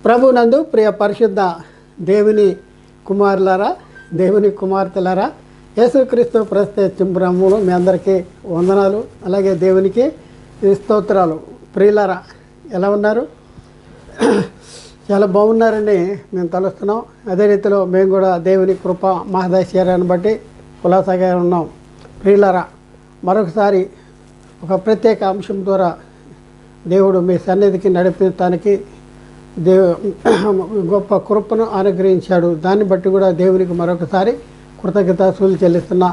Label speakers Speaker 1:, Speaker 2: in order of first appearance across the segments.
Speaker 1: ప్రభునందు ప్రియ పరిశుద్ధ దేవుని కుమారులారా, దేవుని కుమార్తెలారా, యేసుక్రీస్తు ప్రస్తుత బ్రహ్మలు మీ అందరికీ వందనాలు. అలాగే దేవునికి స్తోత్రాలు. ప్రియులారా, ఎలా ఉన్నారు? చాలా బాగున్నారని మేము తలుస్తున్నాం. అదే రీతిలో మేము కూడా దేవుని కృప మహదైశ్వర్యాన్ని బట్టి కులాసాగా ఉన్నాం. ప్రియులారా, మరొకసారి ఒక ప్రత్యేక అంశం ద్వారా దేవుడు మీ సన్నిధికి నడిపించడానికి గొప్ప కృపను అనుగ్రహించాడు. దాన్ని బట్టి కూడా దేవునికి మరొకసారి కృతజ్ఞతాస్తుతులు చెల్లిస్తున్న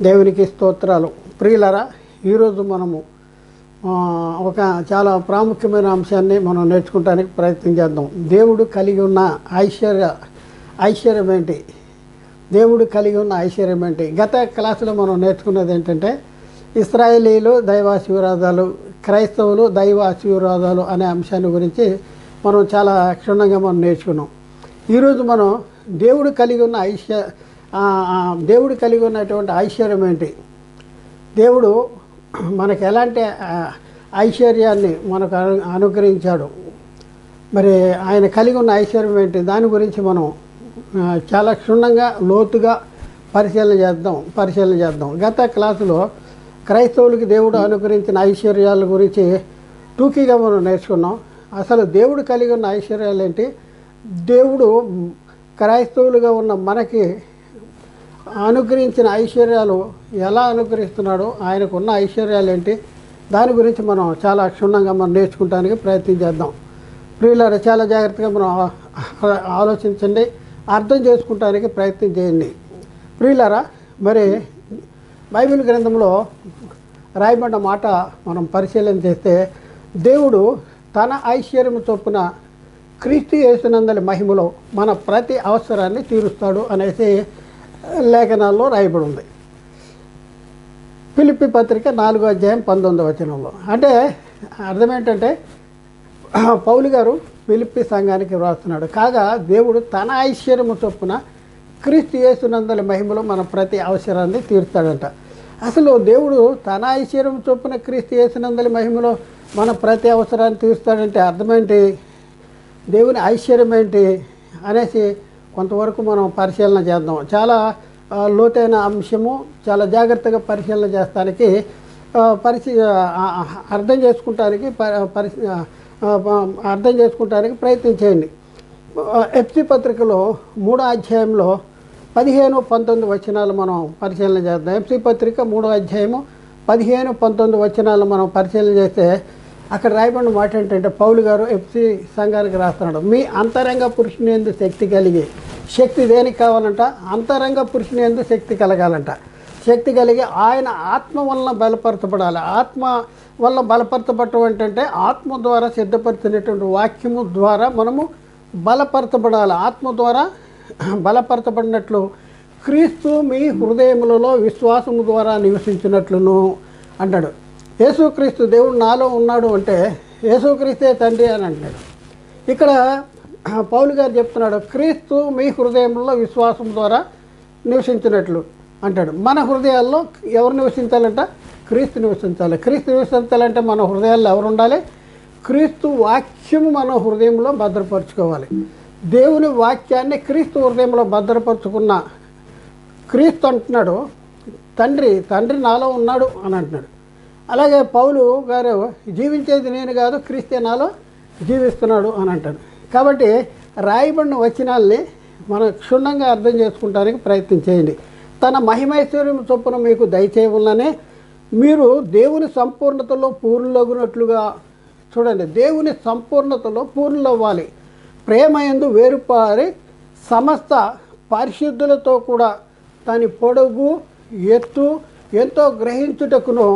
Speaker 1: దేవునికి స్తోత్రాలు. ప్రియులారా, ఈరోజు మనము ఒక చాలా ప్రాముఖ్యమైన అంశాన్ని మనం నేర్చుకోవడానికి ప్రయత్నం చేద్దాం. దేవుడు కలిగి ఉన్న ఐశ్వర్యం ఏంటి? దేవుడు కలిగి ఉన్న ఐశ్వర్యం ఏంటి? గత క్లాసులో మనం నేర్చుకున్నది ఏంటంటే, ఇశ్రాయేలీలు దైవాశీర్వాదాలు, క్రైస్తవులు దైవాశీర్వాదాలు అనే అంశాన్ని గురించి మనం చాలా క్షుణ్ణంగా మనం నేర్చుకున్నాం. ఈరోజు మనం దేవుడు కలిగి ఉన్నటువంటి ఐశ్వర్యం ఏంటి, దేవుడు మనకు ఎలాంటి ఐశ్వర్యాన్ని మనకు అనుగ్రహించాడు, మరి ఆయన కలిగి ఉన్న ఐశ్వర్యం ఏంటి, దాని గురించి మనం చాలా క్షుణ్ణంగా లోతుగా పరిశీలన చేద్దాం. గత క్లాసులో క్రైస్తవులకి దేవుడు అనుగ్రహించిన ఐశ్వర్యాల గురించి టూకీగా మనం నేర్చుకున్నాం. అసలు దేవుడు కలిగి ఉన్న ఐశ్వర్యాలు ఏంటి, దేవుడు క్రైస్తవులుగా ఉన్న మనకి అనుగ్రహించిన ఐశ్వర్యాలు ఎలా అనుగ్రహిస్తున్నాడు, ఆయనకున్న ఐశ్వర్యాలు ఏంటి, దాని గురించి మనం చాలా క్షుణ్ణంగా మనం నేర్చుకోవడానికి ప్రయత్నం చేద్దాం. ప్రియులారా, చాలా జాగ్రత్తగా మనం ఆలోచించండి, అర్థం చేసుకుంటానికి ప్రయత్నం చేయండి. ప్రియులారా, మరి బైబిల్ గ్రంథంలో రాయబడిన మాట మనం పరిశీలన చేస్తే, దేవుడు తన ఐశ్వర్యం చొప్పున క్రీస్తు యేసునందలి మహిమలో మన ప్రతి అవసరాన్ని తీరుస్తాడు అనేసి లేఖనాల్లో రాయబడి ఉంది. ఫిలిప్పీ పత్రిక 4వ అధ్యాయం 19వ వచనంలో. అంటే అర్థం ఏంటంటే, పౌలు గారు ఫిలిప్పీ సంఘానికి వ్రాస్తున్నాడు. కాగా దేవుడు తన ఐశ్వర్యము చొప్పున క్రీస్తు యేసునందలి మహిమలో మన ప్రతి అవసరాన్ని తీరుస్తాడంట. అసలు దేవుడు తన ఐశ్వర్యం చొప్పున క్రీస్తు యేసునందలి మహిమలో మన ప్రతి అవసరాన్ని తీరుస్తాడంటే అర్థమేంటి, దేవుని ఐశ్వర్యం ఏంటి అనేసి కొంతవరకు మనం పరిశీలన చేద్దాం. చాలా లోతైన అంశము, చాలా జాగ్రత్తగా పరిశీలన చేస్తానికి అర్థం చేసుకుంటానికి ప్రయత్నం చేయండి. ఎఫ్సి పత్రికలో 3వ అధ్యాయంలో 15-19 వచనాలు మనం పరిశీలన చేద్దాం. ఎఫ్సి పత్రిక 3వ అధ్యాయము 15-19 వచనాలు మనం పరిశీలన చేస్తే అక్కడ రాయబడిన మాట ఏంటంటే, పౌలు గారు ఎఫ్సి సంఘానికి రాస్తున్నాడు. మీ అంతరంగ పురుషుని యందు శక్తి దేనికి కావాలంట? అంతరంగ పురుషుని యందు శక్తి కలగాలంట. శక్తి కలిగి ఆయన ఆత్మ వలన బలపరచబడాలి. ఆత్మ వల్ల బలపరచబడటం ఏంటంటే, ఆత్మ ద్వారా సిద్ధపరిచినటువంటి వాక్యము ద్వారా మనము బలపరచబడాలి. ఆత్మ ద్వారా బలపరచబడినట్లు క్రీస్తు మీ హృదయములలో విశ్వాసము ద్వారా నివసించినట్లును అంటాడు. యేసుక్రీస్తు దేవుడు నాలో ఉన్నాడు అంటే యేసుక్రీస్తే తండ్రి అని అంటున్నాడు. ఇక్కడ పౌలు గారు చెప్తున్నాడు, క్రీస్తు మీ హృదయంలో విశ్వాసం ద్వారా నివసించినట్లు అంటాడు. మన హృదయాల్లో ఎవరు నివసించాలంట? క్రీస్తు నివసించాలి. క్రీస్తు నివసించాలంటే మన హృదయాల్లో ఎవరు ఉండాలి? క్రీస్తు వాక్యము మన హృదయంలో భద్రపరచుకోవాలి. దేవుని వాక్యాన్ని క్రీస్తు హృదయంలో భద్రపరుచుకున్న క్రీస్తు అంటున్నాడు, తండ్రి నాలో ఉన్నాడు అని అంటున్నాడు. అలాగే పౌలు గారు జీవించేది నేను కాదు, క్రీస్తే నాలో జీవిస్తున్నాడు అని అంటాడు. కాబట్టి రాయబడిన వచనాల్ని మనం క్షుణ్ణంగా అర్థం చేసుకుంటానికి ప్రయత్నం చేయండి. తన మహిమైశ్వర్యం చొప్పున మీకు దయచేయవలనే మీరు దేవుని సంపూర్ణతలో పూర్ణులగునట్లుగా చూడండి. దేవుని సంపూర్ణతలో పూర్ణులవ్వాలి. ప్రేమయందు వేరుపారి సమస్త పరిశుద్ధులతో కూడా దాని పొడవు ఎత్తు ఎంతో గ్రహించుటకును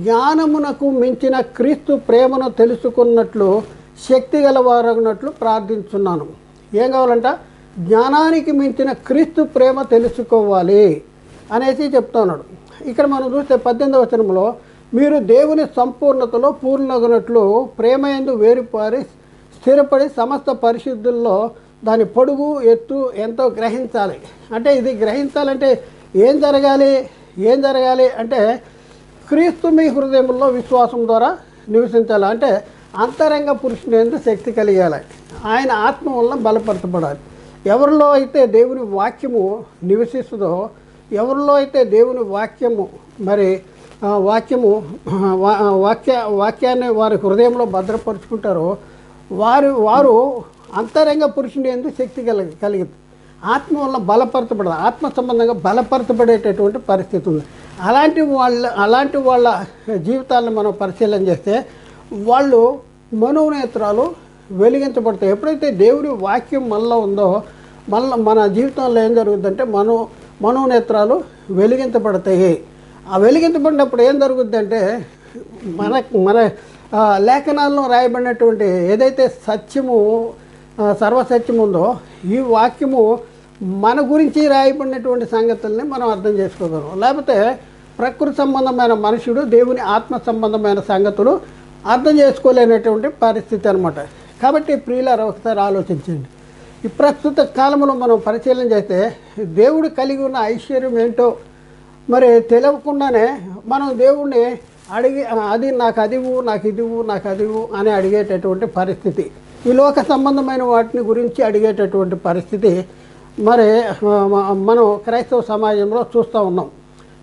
Speaker 1: జ్ఞానమునకు మించిన క్రీస్తు ప్రేమను తెలుసుకున్నట్లు శక్తి గలవారగినట్లు ప్రార్థించున్నాను. ఏం కావాలంట? జ్ఞానానికి మించిన క్రీస్తు ప్రేమ తెలుసుకోవాలి అనేసి చెప్తున్నాడు. ఇక్కడ మనం చూస్తే 18వ వచనంలో, మీరు దేవుని సంపూర్ణతలో పూర్ణగునట్లు ప్రేమయందు వేరుపారి స్థిరపడి సమస్త పరిశుద్ధుల్లో దాని పొడుగు ఎత్తు ఎంతో గ్రహించాలి. అంటే ఇది గ్రహించాలంటే ఏం జరగాలి అంటే, క్రీస్తు మీ హృదయంలో విశ్వాసం ద్వారా నివసించాలి. అంటే అంతరంగ పురుషుని యందు శక్తి కలిగాలి. ఆయన ఆత్మ వలన బలపరచబడాలి. ఎవరిలో అయితే దేవుని వాక్యము నివసిస్తుందో, ఎవరిలో అయితే దేవుని వాక్యము మరి వాక్యాన్ని వారి హృదయంలో భద్రపరుచుకుంటారో వారు అంతరంగ పురుషుని యందు శక్తి కలిగింది. ఆత్మ వల్ల బలపరచబడదు, ఆత్మ సంబంధంగా బలపరచబడేటటువంటి పరిస్థితి ఉంది. అలాంటి వాళ్ళ జీవితాలను మనం పరిశీలన చేస్తే వాళ్ళు మనోనేత్రాలు వెలిగించబడతాయి. ఎప్పుడైతే దేవుని వాక్యం మనలో ఉందో మన జీవితంలో ఏం జరుగుతుందంటే మనోనేత్రాలు వెలిగించబడతాయి. ఆ వెలిగించబడినప్పుడు ఏం జరుగుతుందంటే మన లేఖనాల్లో రాయబడినటువంటి ఏదైతే సత్యము సర్వసత్యం ఉందో ఈ వాక్యము మన గురించి రాయబడినటువంటి సంగతుల్ని మనం అర్థం చేసుకోగలం. లేకపోతే ప్రకృతి సంబంధమైన మనుషుడు దేవుని ఆత్మ సంబంధమైన సంగతులు అర్థం చేసుకోలేనటువంటి పరిస్థితి అనమాట. కాబట్టి ప్రియులారా, ఒకసారి ఆలోచించండి. ఈ ప్రస్తుత కాలంలో మనం పరిశీలన చేస్తే దేవుడు కలిగి ఉన్న ఐశ్వర్యం ఏంటో మరి తెలియకుండానే మనం దేవుణ్ణి అది నాకు అదివు, నాకు ఇదివు, నాకు అదివు అని అడిగేటటువంటి పరిస్థితి, ఈ లోక సంబంధమైన వాటిని గురించి అడిగేటటువంటి పరిస్థితి మరి మనం క్రైస్తవ సమాజంలో చూస్తూ ఉన్నాం.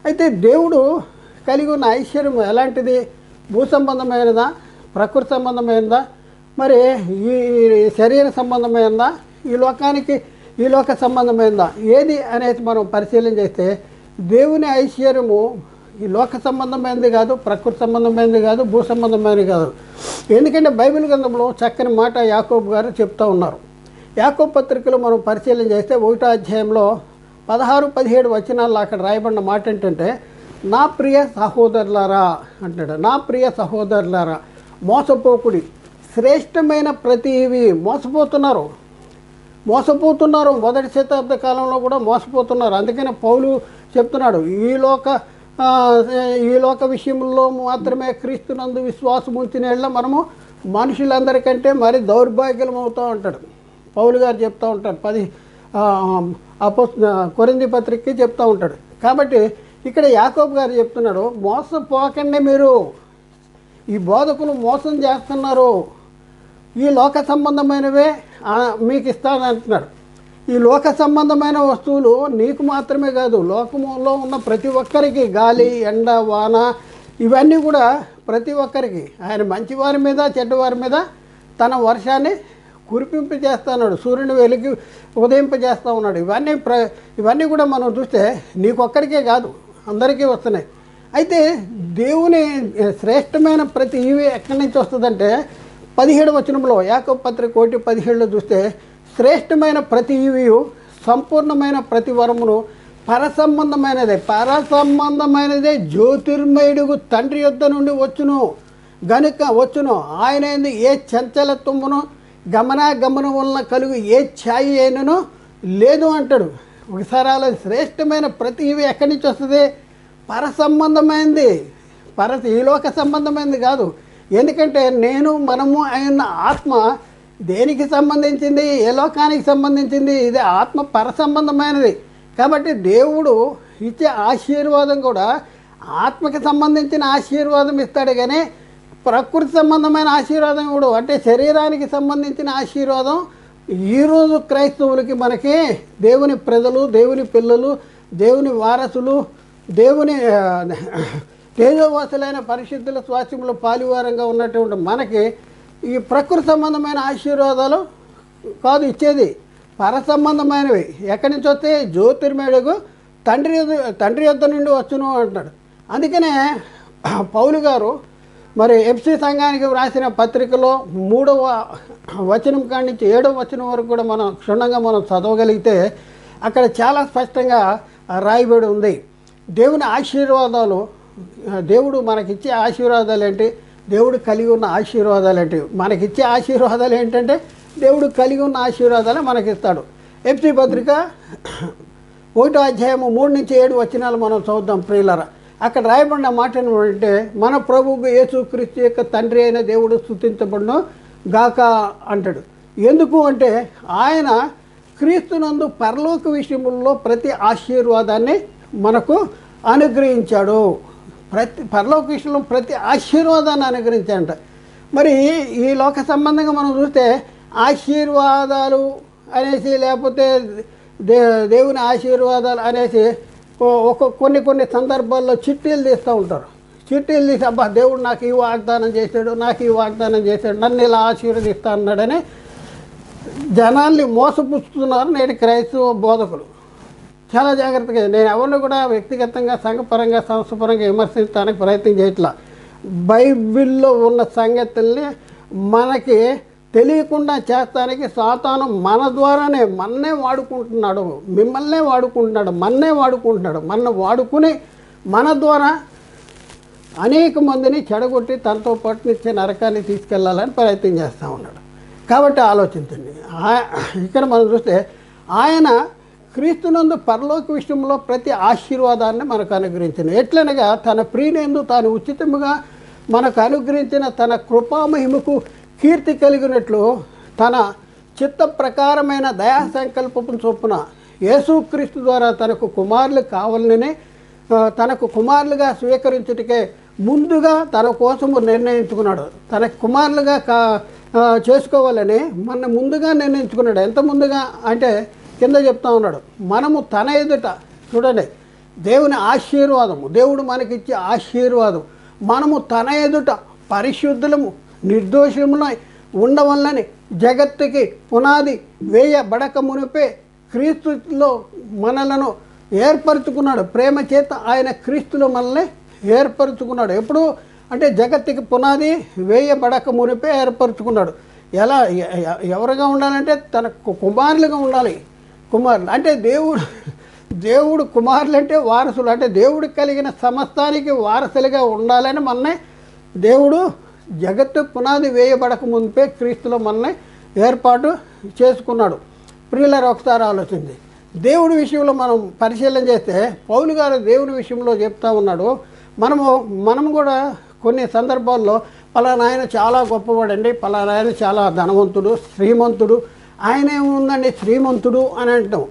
Speaker 1: అయితే దేవుడు కలిగి ఉన్న ఐశ్వర్యం ఎలాంటిది? భూ సంబంధమైనదా, ప్రకృతి సంబంధమైనదా, మరి ఈ శరీర సంబంధమైనదా, ఈ లోక సంబంధమైనదా, ఏది అనేది మనం పరిశీలన చేస్తే దేవుని ఐశ్వర్యము ఈ లోక సంబంధమైనది కాదు, ప్రకృతి సంబంధమైనది కాదు, భూ సంబంధమైనది కాదు. ఎందుకంటే బైబిల్ గ్రంథంలో చక్కని మాట యాకోబు గారు చెప్తూ ఉన్నారు. యాకోబు పత్రికలో మనం పరిశీలన చేస్తే 1వ అధ్యాయంలో 16-17 వచనాల్లో అక్కడ రాయబడిన మాట ఏంటంటే, నా ప్రియ సహోదరులారా అంటాడు. నా ప్రియ సహోదరులారా, మోసపోకుడి, శ్రేష్టమైన ప్రతి ఇవి మోసపోతున్నారు. మొదటి శతాబ్ద కాలంలో కూడా మోసపోతున్నారు. అందుకనే పౌలు చెప్తున్నాడు, ఈ లోక విషయంలో మాత్రమే క్రీస్తునందు విశ్వాసం ఉంచిన మనము మనుషులందరికంటే మరి దౌర్భాగ్యం అవుతూ ఉంటాడు. పౌలు గారు చెప్తూ ఉంటాడు, కొరింథీ పత్రికకి చెప్తూ ఉంటాడు. కాబట్టి ఇక్కడ యాకోబు గారు చెప్తున్నాడు, మోసపోకండి, మీరు ఈ బోధకులు మోసం చేస్తున్నారు, ఈ లోక సంబంధమైనవే మీకు ఇస్తానంటున్నాడు. ఈ లోక సంబంధమైన వస్తువులు నీకు మాత్రమే కాదు, లోకంలో ఉన్న ప్రతి ఒక్కరికి, గాలి, ఎండ, వాన ఇవన్నీ కూడా ప్రతి ఒక్కరికి ఆయన మంచివారి మీద చెడ్డవారి మీద తన వర్షాన్ని కురిపింపజేస్తున్నాడు, సూర్యుని వెలిగి ఉదయింపజేస్తూ ఉన్నాడు. ఇవన్నీ కూడా మనం చూస్తే నీకొక్కడికే కాదు, అందరికీ వస్తున్నాయి. అయితే దేవుని శ్రేష్టమైన ప్రతి ఇవి ఎక్కడి నుంచి వస్తుందంటే 17వ వచనంలో యాకోబు పత్రిక 1:17లో చూస్తే, శ్రేష్టమైన ప్రతి ఈవియు సంపూర్ణమైన ప్రతి వరమును పరసంబంధమైనదే జ్యోతిర్మయుడుగు తండ్రి యొద్ద నుండి వచ్చును. ఆయన ఏ చంచలత్వమును గమనం వలన కలుగు ఏ ఛాయి అయినను లేదు అంటాడు. ఒకసారి అలా శ్రేష్టమైన ప్రతి ఇవి ఎక్కడి నుంచి వస్తుంది? పరసంబంధమైనది, ఈ లోక సంబంధమైనది కాదు. ఎందుకంటే మనము అయిన ఆత్మ దేనికి సంబంధించింది? ఏ లోకానికి సంబంధించింది? ఇది ఆత్మ పరసంబంధమైనది. కాబట్టి దేవుడు ఇచ్చే ఆశీర్వాదం కూడా ఆత్మకి సంబంధించిన ఆశీర్వాదం ఇస్తాడు, కానీ ప్రకృతి సంబంధమైన ఆశీర్వాదం ఇవ్వడు. అంటే శరీరానికి సంబంధించిన ఆశీర్వాదం ఈరోజు క్రైస్తవులకి, మనకి దేవుని ప్రజలు, దేవుని పిల్లలు, దేవుని వారసులు, దేవుని తేజోవాసులైన పరిశుద్ధుల స్వాస్థ్యంలో పాలివారంగా ఉన్నటువంటి మనకి ఈ ప్రకృతి సంబంధమైన ఆశీర్వాదాలు కాదు ఇచ్చేది, పరసంబంధమైనవి. ఎక్కడి నుంచి వస్తే జ్యోతిర్మయుడుగు తండ్రి యొద్ద నుండి వచ్చును అంటాడు. అందుకనే పౌలు గారు మరి ఎఫ్సీ సంఘానికి వ్రాసిన పత్రికలో 3వ వచనం కాడి నుంచి 7వ వచనం వరకు కూడా మనం క్షుణ్ణంగా మనం చదవగలిగితే అక్కడ చాలా స్పష్టంగా రాయబడి ఉంది. దేవుని ఆశీర్వాదాలు, దేవుడు మనకిచ్చే ఆశీర్వాదాలు ఏంటి, దేవుడు కలిగి ఉన్న ఆశీర్వాదాలు ఏంటి? మనకిచ్చే ఆశీర్వాదాలు ఏంటంటే దేవుడు కలిగి ఉన్న ఆశీర్వాదాలు మనకిస్తాడు. ఎఫ్సీ పత్రిక 1వ అధ్యాయము 3-7 వచనాలు మనం చదువుదాం ప్రియులారా. అక్కడ రాయబడిన మాట ఏంటంటే, మన ప్రభువు యేసుక్రీస్తు యొక్క తండ్రి అయిన దేవుడు స్తుతించబడును గాక అంటాడు. ఎందుకు అంటే ఆయన క్రీస్తునందు పరలోక విషయముల్లో ప్రతి ఆశీర్వాదాన్ని మనకు అనుగ్రహించాడు. పరలోక విషయంలో ప్రతి ఆశీర్వాదాన్ని అనుగ్రహించాడంట. మరి ఈ లోక సంబంధంగా మనం చూస్తే ఆశీర్వాదాలు అనేసి, లేకపోతే దేవుని ఆశీర్వాదాలు అనేసి కొన్ని సందర్భాల్లో చిట్టీలు తీస్తూ ఉంటారు. చిట్టీలు తీసి అబ్బా దేవుడు నాకు ఈ వాగ్దానం చేశాడు, నాకు ఈ వాగ్దానం చేశాడు, నన్ను ఇలా ఆశీర్వదిస్తా అన్నాడని జనాల్ని మోసపుచ్చుతున్నారు నేటి క్రైస్తవ బోధకులు. చాలా జాగ్రత్తగా, నేను ఎవరిని కూడా వ్యక్తిగతంగా, సంఘపరంగా, సంస్థపరంగా విమర్శించడానికి ప్రయత్నం చేయట్లా. బైబిల్లో ఉన్న సంగతుల్ని మనకి తెలియకుండా చేస్తానికి సాతాను మన ద్వారానే మన్నే వాడుకుంటున్నాడు, మిమ్మల్నే వాడుకుంటున్నాడు, మన్నే వాడుకుంటున్నాడు. మన వాడుకుని మన ద్వారా అనేక మందిని చెడగొట్టి తనతో పాటు నిత్య నరకాన్ని తీసుకెళ్లాలని ప్రయత్నం చేస్తూ ఉన్నాడు. కాబట్టి ఆలోచించండి. ఇక్కడ మనం చూస్తే ఆయన క్రీస్తునందు పరలోక విషయంలో ప్రతి ఆశీర్వాదాన్ని మనకు అనుగ్రహించింది. ఎట్లనగా తన ప్రియునందు తాను ఉచితముగా మనకు అనుగ్రహించిన తన కృపామహిమకు కీర్తి కలిగినట్లు తన చిత్త ప్రకారమైన దయా సంకల్పం చొప్పున యేసుక్రీస్తు ద్వారా తనకు కుమారులు కావాలని, తనకు కుమారులుగా స్వీకరించుటకే ముందుగా తన కోసము నిర్ణయించుకున్నాడు. తన కుమారులుగా చేసుకోవాలని మన ముందుగా నిర్ణయించుకున్నాడు. ఎంత ముందుగా అంటే కింద చెప్తా ఉన్నాడు, మనము తన ఎదుట చూడండి, దేవుని ఆశీర్వాదము, దేవుడు మనకిచ్చే ఆశీర్వాదం, మనము తన ఎదుట పరిశుద్ధులము నిర్దోషములై ఉండవల్లని జగత్తుకి పునాది వేయబడక మునిపే క్రీస్తులో మనలను ఏర్పరచుకున్నాడు. ప్రేమ చేత ఆయన క్రీస్తులో మనల్ని ఏర్పరచుకున్నాడు. ఎప్పుడు అంటే జగత్తుకి పునాది వేయబడక మునిపే ఏర్పరచుకున్నాడు. ఎలా ఎవరుగా ఉండాలంటే తన కుమారులుగా ఉండాలి. కుమారులు అంటే దేవుడు కుమారులు అంటే వారసులు, అంటే దేవుడికి కలిగిన సమస్తానికి వారసులుగా ఉండాలని మనల్ని దేవుడు జగత్తు పునాది వేయబడక మునిపే క్రీస్తులో మనల్ని ఏర్పాటు చేసుకున్నాడు. ప్రియులారా, ఒకసారి ఆలోచించి దేవుడి విషయంలో మనం పరిశీలన చేస్తే పౌలు గారు దేవుడి విషయంలో చెప్తా ఉన్నాడు. మనము కూడా కొన్ని సందర్భాల్లో పలానా ఆయన చాలా గొప్పవాడండి, పలానా ఆయన చాలా ధనవంతుడు, శ్రీమంతుడు, ఆయన ఏముందండి శ్రీమంతుడు అని అంటాం.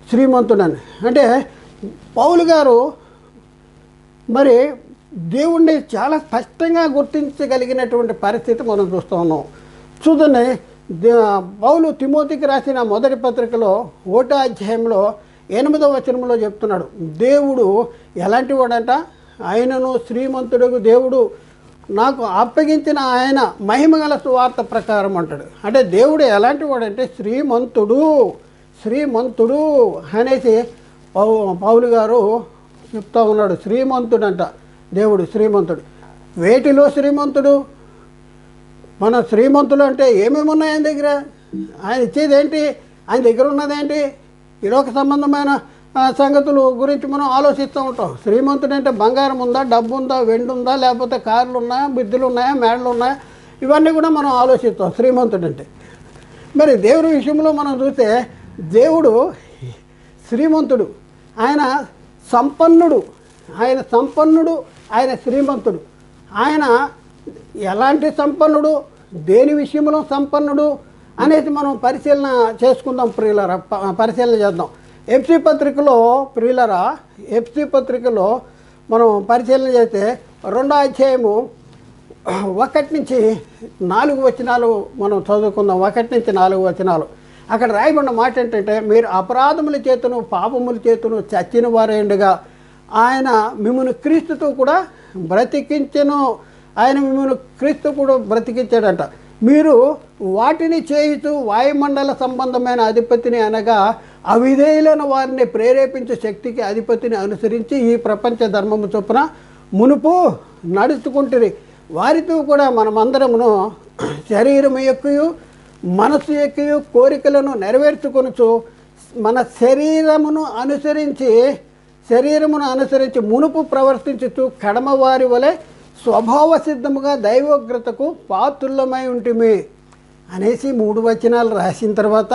Speaker 1: శ్రీమంతుడు అని అంటే పౌలు గారు మరి దేవుణ్ణి చాలా స్పష్టంగా గుర్తించగలిగినటువంటి పరిస్థితి మనం చూస్తూ ఉన్నాం. చూడండి, పౌలు తిమోతికి రాసిన మొదటి పత్రికలో 1వ అధ్యాయంలో 8వ వచనంలో చెప్తున్నాడు, దేవుడు ఎలాంటి వాడంట, ఆయనను శ్రీమంతుడుకు దేవుడు నాకు అప్పగించిన ఆయన మహిమగల సువార్త ప్రకారం అంటాడు. అంటే దేవుడు ఎలాంటి వాడంటే శ్రీమంతుడు అనేసి పౌలు గారు చెప్తా ఉన్నాడు. శ్రీమంతుడంట దేవుడు, శ్రీమంతుడు. వేటిలో శ్రీమంతుడు? మన శ్రీమంతుడు అంటే ఏమేమి ఉన్నాయి ఆయన దగ్గర? ఆయన ఇచ్చేది ఏంటి? ఆయన దగ్గర ఉన్నదేంటి? ఈ లోక సంబంధమైన సంగతులు గురించి మనం ఆలోచిస్తూ ఉంటాం. శ్రీమంతుడు అంటే బంగారం ఉందా, డబ్బు ఉందా, వెండి ఉందా, లేకపోతే కార్లు ఉన్నాయా, బిద్దులు ఉన్నాయా, మేడలు ఉన్నాయా, ఇవన్నీ కూడా మనం ఆలోచిస్తాం శ్రీమంతుడు అంటే. మరి దేవుడి విషయంలో మనం చూస్తే దేవుడు శ్రీమంతుడు, ఆయన సంపన్నుడు, ఆయన శ్రీమంతుడు. ఆయన ఎలాంటి సంపన్నుడు, దేని విషయంలో సంపన్నుడు అనేది మనం పరిశీలన చేసుకుందాం. ప్రియులరా, పరిశీలన చేద్దాం. ఎఫ్సి పత్రికలో మనం పరిశీలన చేస్తే 2వ అధ్యాయము 1 నుంచి 4 వచనాలు మనం చదువుకుందాం. 1 నుంచి 4 వచనాలు. అక్కడ రాయబడిన మాట ఏంటంటే, మీరు అపరాధముల చేతను పాపముల చేతను చచ్చిన వారేండుగా ఆయన మిమ్మల్ని క్రీస్తుతో కూడా బ్రతికించెను. ఆయన మిమ్మల్ని క్రీస్తు కూడా బ్రతికించాడంట. మీరు వాటిని చేయుతూ వాయుమండల సంబంధమైన అధిపతిని అనగా అవిధేయులైన వారిని ప్రేరేపించే శక్తికి అధిపతిని అనుసరించి ఈ ప్రపంచ ధర్మము చొప్పున మునుపు నడుచుకుంటుంది. వారితో కూడా మనమందరమును శరీరము యొక్కయు మనస్సు యొక్కయు కోరికలను నెరవేర్చుకొనుచు మన శరీరమును అనుసరించి మునుపు ప్రవర్తించుతూ కడమవారి వలె స్వభావ సిద్ధముగా దైవోగ్రతకు పాత్రులమై ఉంటిమి అనేసి 3 వచనాలు రాసిన తర్వాత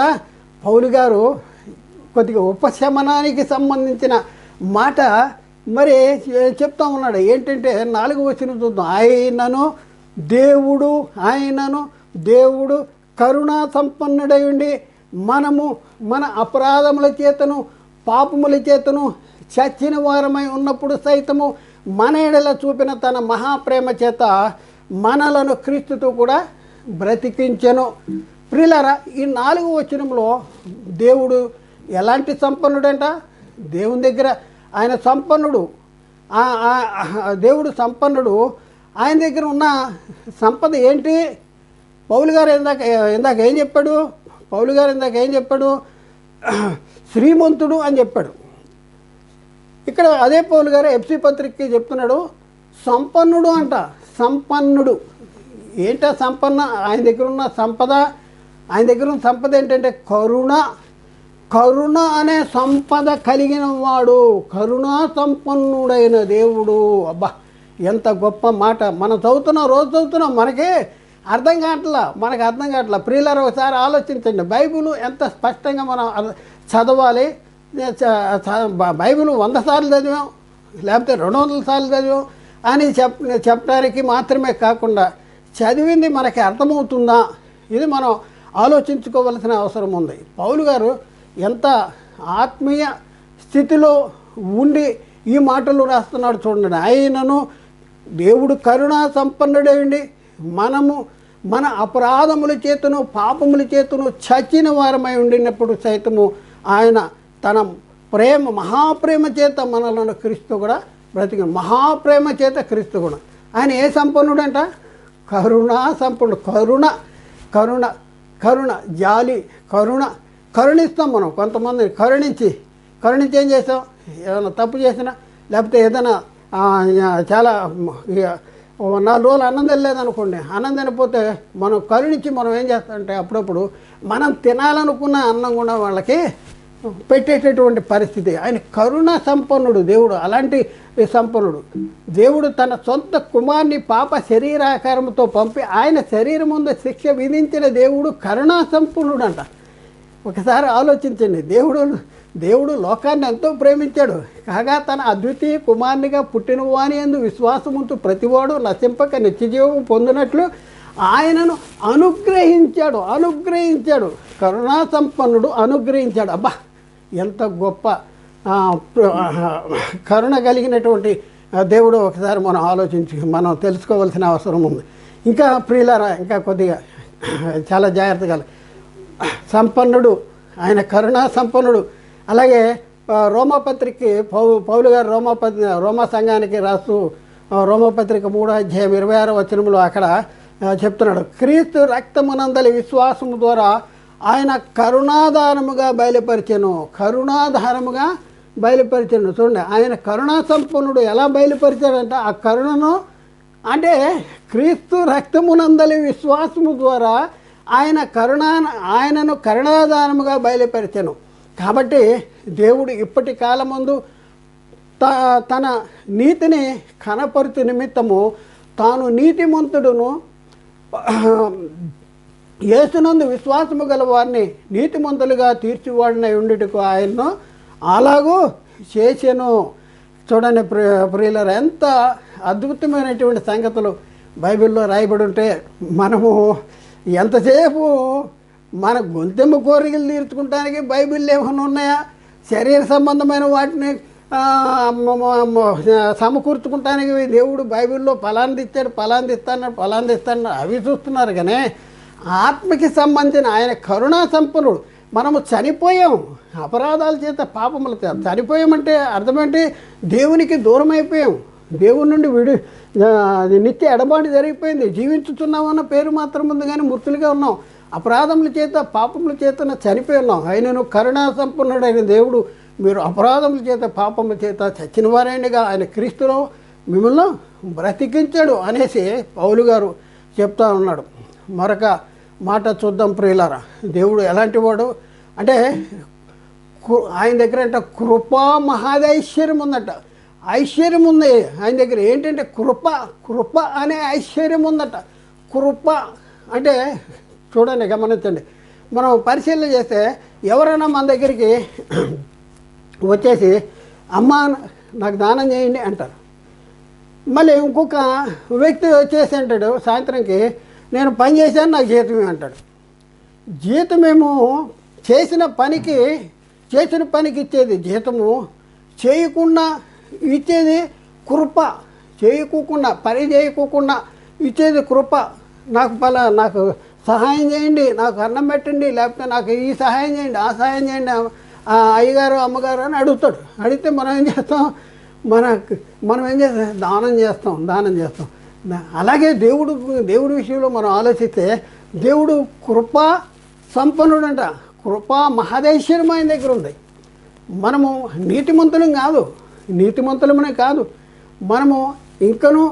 Speaker 1: పౌలు గారు కొద్దిగా ఉపశమనానికి సంబంధించిన మాట మరి చెప్తా ఉన్నాడు. ఏంటంటే 4వ వచనం చూద్దాం. ఆయనను దేవుడు కరుణా సంపన్నుడై ఉండి మనము మన అపరాధముల చేతను పాపముల చేతను చచ్చిన వారమై ఉన్నప్పుడు సైతము మన ఎడల చూపిన తన మహాప్రేమ చేత మనలను క్రీస్తుతో కూడా బ్రతికించెను. ప్రియులారా, ఈ 4వ వచనంలో దేవుడు ఎలాంటి సంపన్నుడంట? దేవుని దగ్గర ఆయన సంపన్నుడు. దేవుడు సంపన్నుడు. ఆయన దగ్గర ఉన్న సంపద ఏంటి? పౌలు గారు ఇందాక ఏం చెప్పాడు? శ్రీమంతుడు అని చెప్పాడు. ఇక్కడ అదే పౌలు గారు ఎఫ్సీ పత్రికకి చెప్తున్నాడు సంపన్నుడు అంట. సంపన్నుడు ఏంటా సంపన్న? ఆయన దగ్గర ఉన్న సంపద ఏంటంటే కరుణ అనే సంపద కలిగిన వాడు, కరుణా సంపన్నుడైన దేవుడు. అబ్బా, ఎంత గొప్ప మాట! మనం రోజు చదువుతున్నాం, మనకి అర్థం కావట్లా. ప్రియులారా, ఒకసారి ఆలోచించండి. బైబిల్ ఎంత స్పష్టంగా మనం చదవాలి. బైబిల్ 100 సార్లు చదివాం, లేకపోతే 200 సార్లు చదివాం అని చెప్పడానికి మాత్రమే కాకుండా చదివింది మనకి అర్థమవుతుందా? ఇది మనం ఆలోచించుకోవలసిన అవసరం ఉంది. పౌలు గారు ఎంత ఆత్మీయ స్థితిలో ఉండి ఈ మాటలు రాస్తున్నాడు చూడండి. ఆయనను దేవుడు కరుణా సంపన్నుడేయండి, మనము మన అపరాధముల చేతను పాపముల చేతను చచ్చిన వారమై ఉండినప్పుడు సైతము ఆయన తన మహాప్రేమ చేత మనలను క్రీస్తు కూడా బ్రతికి, మహాప్రేమ చేత క్రీస్తు కూడా. ఆయన ఏ సంపన్నుడంట? కరుణా సంపన్నుడు. కరుణ, జాలి, కరుణిస్తాం మనం. కొంతమందిని కరుణించి ఏం చేస్తాం? ఏదైనా తప్పు చేసినా, లేకపోతే ఏదైనా చాలా 4 రోజులు అన్నం తినలేదనుకోండి, అన్నం తినకపోతే మనం కరుణించి మనం ఏం చేస్తామంటే అప్పుడప్పుడు మనం తినాలనుకున్న అన్నం కూడా వాళ్ళకి పెట్టేటటువంటి పరిస్థితి. ఆయన కరుణ సంపన్నుడు దేవుడు. అలాంటి సంపన్నుడు దేవుడు తన సొంత కుమార్ని పాప శరీరాకారంతో పంపి ఆయన శరీరం ముందు శిక్ష విధించిన దేవుడు కరుణా సంపన్నుడు అంట. ఒకసారి ఆలోచించండి. దేవుడు లోకాన్ని ఎంతో ప్రేమించాడు. కాగా తన అద్వితీయ కుమారునిగా పుట్టిన వాని యందు విశ్వాసముంటూ ప్రతివాడు నశింపక నిత్యజీవం పొందినట్లు ఆయనను అనుగ్రహించాడు. కరుణా సంపన్నుడు అనుగ్రహించాడు. అబ్బా, ఎంత గొప్ప కరుణ కలిగినటువంటి దేవుడు. ఒకసారి మనం తెలుసుకోవాల్సిన అవసరం ఉంది. ఇంకా ప్రియులారా, ఇంకా కొద్దిగా చాలా జాగ్రత్తగా సంపన్నుడు, ఆయన కరుణా సంపన్నుడు. అలాగే రోమాపత్రికకి పౌలు గారు రోమా సంఘానికి రాస్తూ రోమపత్రిక 3వ అధ్యాయం 26వ వచనంలో అక్కడ చెప్తున్నాడు, క్రీస్తు రక్తమునందలి విశ్వాసము ద్వారా ఆయన కరుణాధారముగా బయలుపరిచాను. చూడండి, ఆయన కరుణా సంపన్నుడు. ఎలా బయలుపరిచాడంటే ఆ కరుణను, అంటే క్రీస్తు రక్తమునందలి విశ్వాసము ద్వారా ఆయనను కరుణాధారముగా బయలుపరిచాను. కాబట్టి దేవుడు ఇప్పటి కాలమందు తన నీతిని కనపరుచు నిమిత్తము తాను నీతిమంతుడును యేసునందు విశ్వాసము గల వారిని నీతిమంతులుగా తీర్చివాడిన ఉండుటకు ఆయన్ను అలాగూ చేసెను. చూడండి ప్రియులారా, ఎంత అద్భుతమైనటువంటి సంగతులు బైబిల్లో రాయబడి ఉంటే మనము ఎంతసేపు మన గొంతెమ్మ కోరికలు తీర్చుకుంటానికి బైబిల్లో ఏమైనా ఉన్నాయా? శరీర సంబంధమైన వాటిని సమకూర్చుకుంటానికి దేవుడు బైబిల్లో ఫలాంది ఇస్తాడు అవి చూస్తున్నారు. కానీ ఆత్మకి సంబంధించిన ఆయన కరుణా సంపన్నుడు. మనము చనిపోయాం, అపరాధాల చేత పాపముల చేత చనిపోయామంటే అర్థమేంటి? దేవునికి దూరం అయిపోయాం, దేవుని నుండి నిత్య ఎడబాటు జరిగిపోయింది. జీవించుతున్నామన్న పేరు మాత్రం ఉంది కానీ మృతులుగా ఉన్నాం. అపరాధముల చేత పాపముల చేత చనిపోయి ఉన్నాం. ఆయనను కరుణా సంపన్నుడైన దేవుడు మీరు అపరాధముల చేత పాపముల చేత చచ్చిన వారైనగా ఆయన క్రీస్తులో మిమ్మల్ని బ్రతికించాడు అనేసి పౌలు గారు చెప్తా ఉన్నాడు. మరొక మాట చూద్దాం ప్రియులారా. దేవుడు ఎలాంటి వాడు అంటే ఆయన దగ్గర అంటే కృపా మహాదైశ్వర్యం ఉందట. ఐశ్వర్యం ఉంది ఆయన దగ్గర. ఏంటంటే కృప అనే ఐశ్వర్యం ఉందట. కృప అంటే చూడండి, గమనించండి. మనం పరిశీలన చేస్తే ఎవరైనా మన దగ్గరికి వచ్చేసి అమ్మా నాకు దానం చేయండి అంటారు. మళ్ళీ ఇంకొక వ్యక్తి వచ్చేసి అంటాడు సాయంత్రంకి, నేను పని చేశాను నాకు జీతం అంటాడు. జీతమేమో చేసిన పనికి ఇచ్చేది జీతము, చేయకుండా ఇచ్చేది కృప. పని చేయకుండా ఇచ్చేది కృప. నాకు సహాయం చేయండి, నాకు అన్నం పెట్టండి, లేకపోతే నాకు ఈ సహాయం చేయండి, ఆ సహాయం చేయండి, అయ్యగారు అమ్మగారు అని అడుగుతాడు. అడిగితే మనం ఏం చేస్తాం? మనం ఏం చేస్తాం? దానం చేస్తాం. అలాగే దేవుడి విషయంలో మనం ఆలోచిస్తే దేవుడు కృపా సంపన్నుడంట. కృపా మహదేశ్వరం ఆయన దగ్గర ఉంది. మనము నీతిమంతులమనే కాదు, మనము ఇంకనూ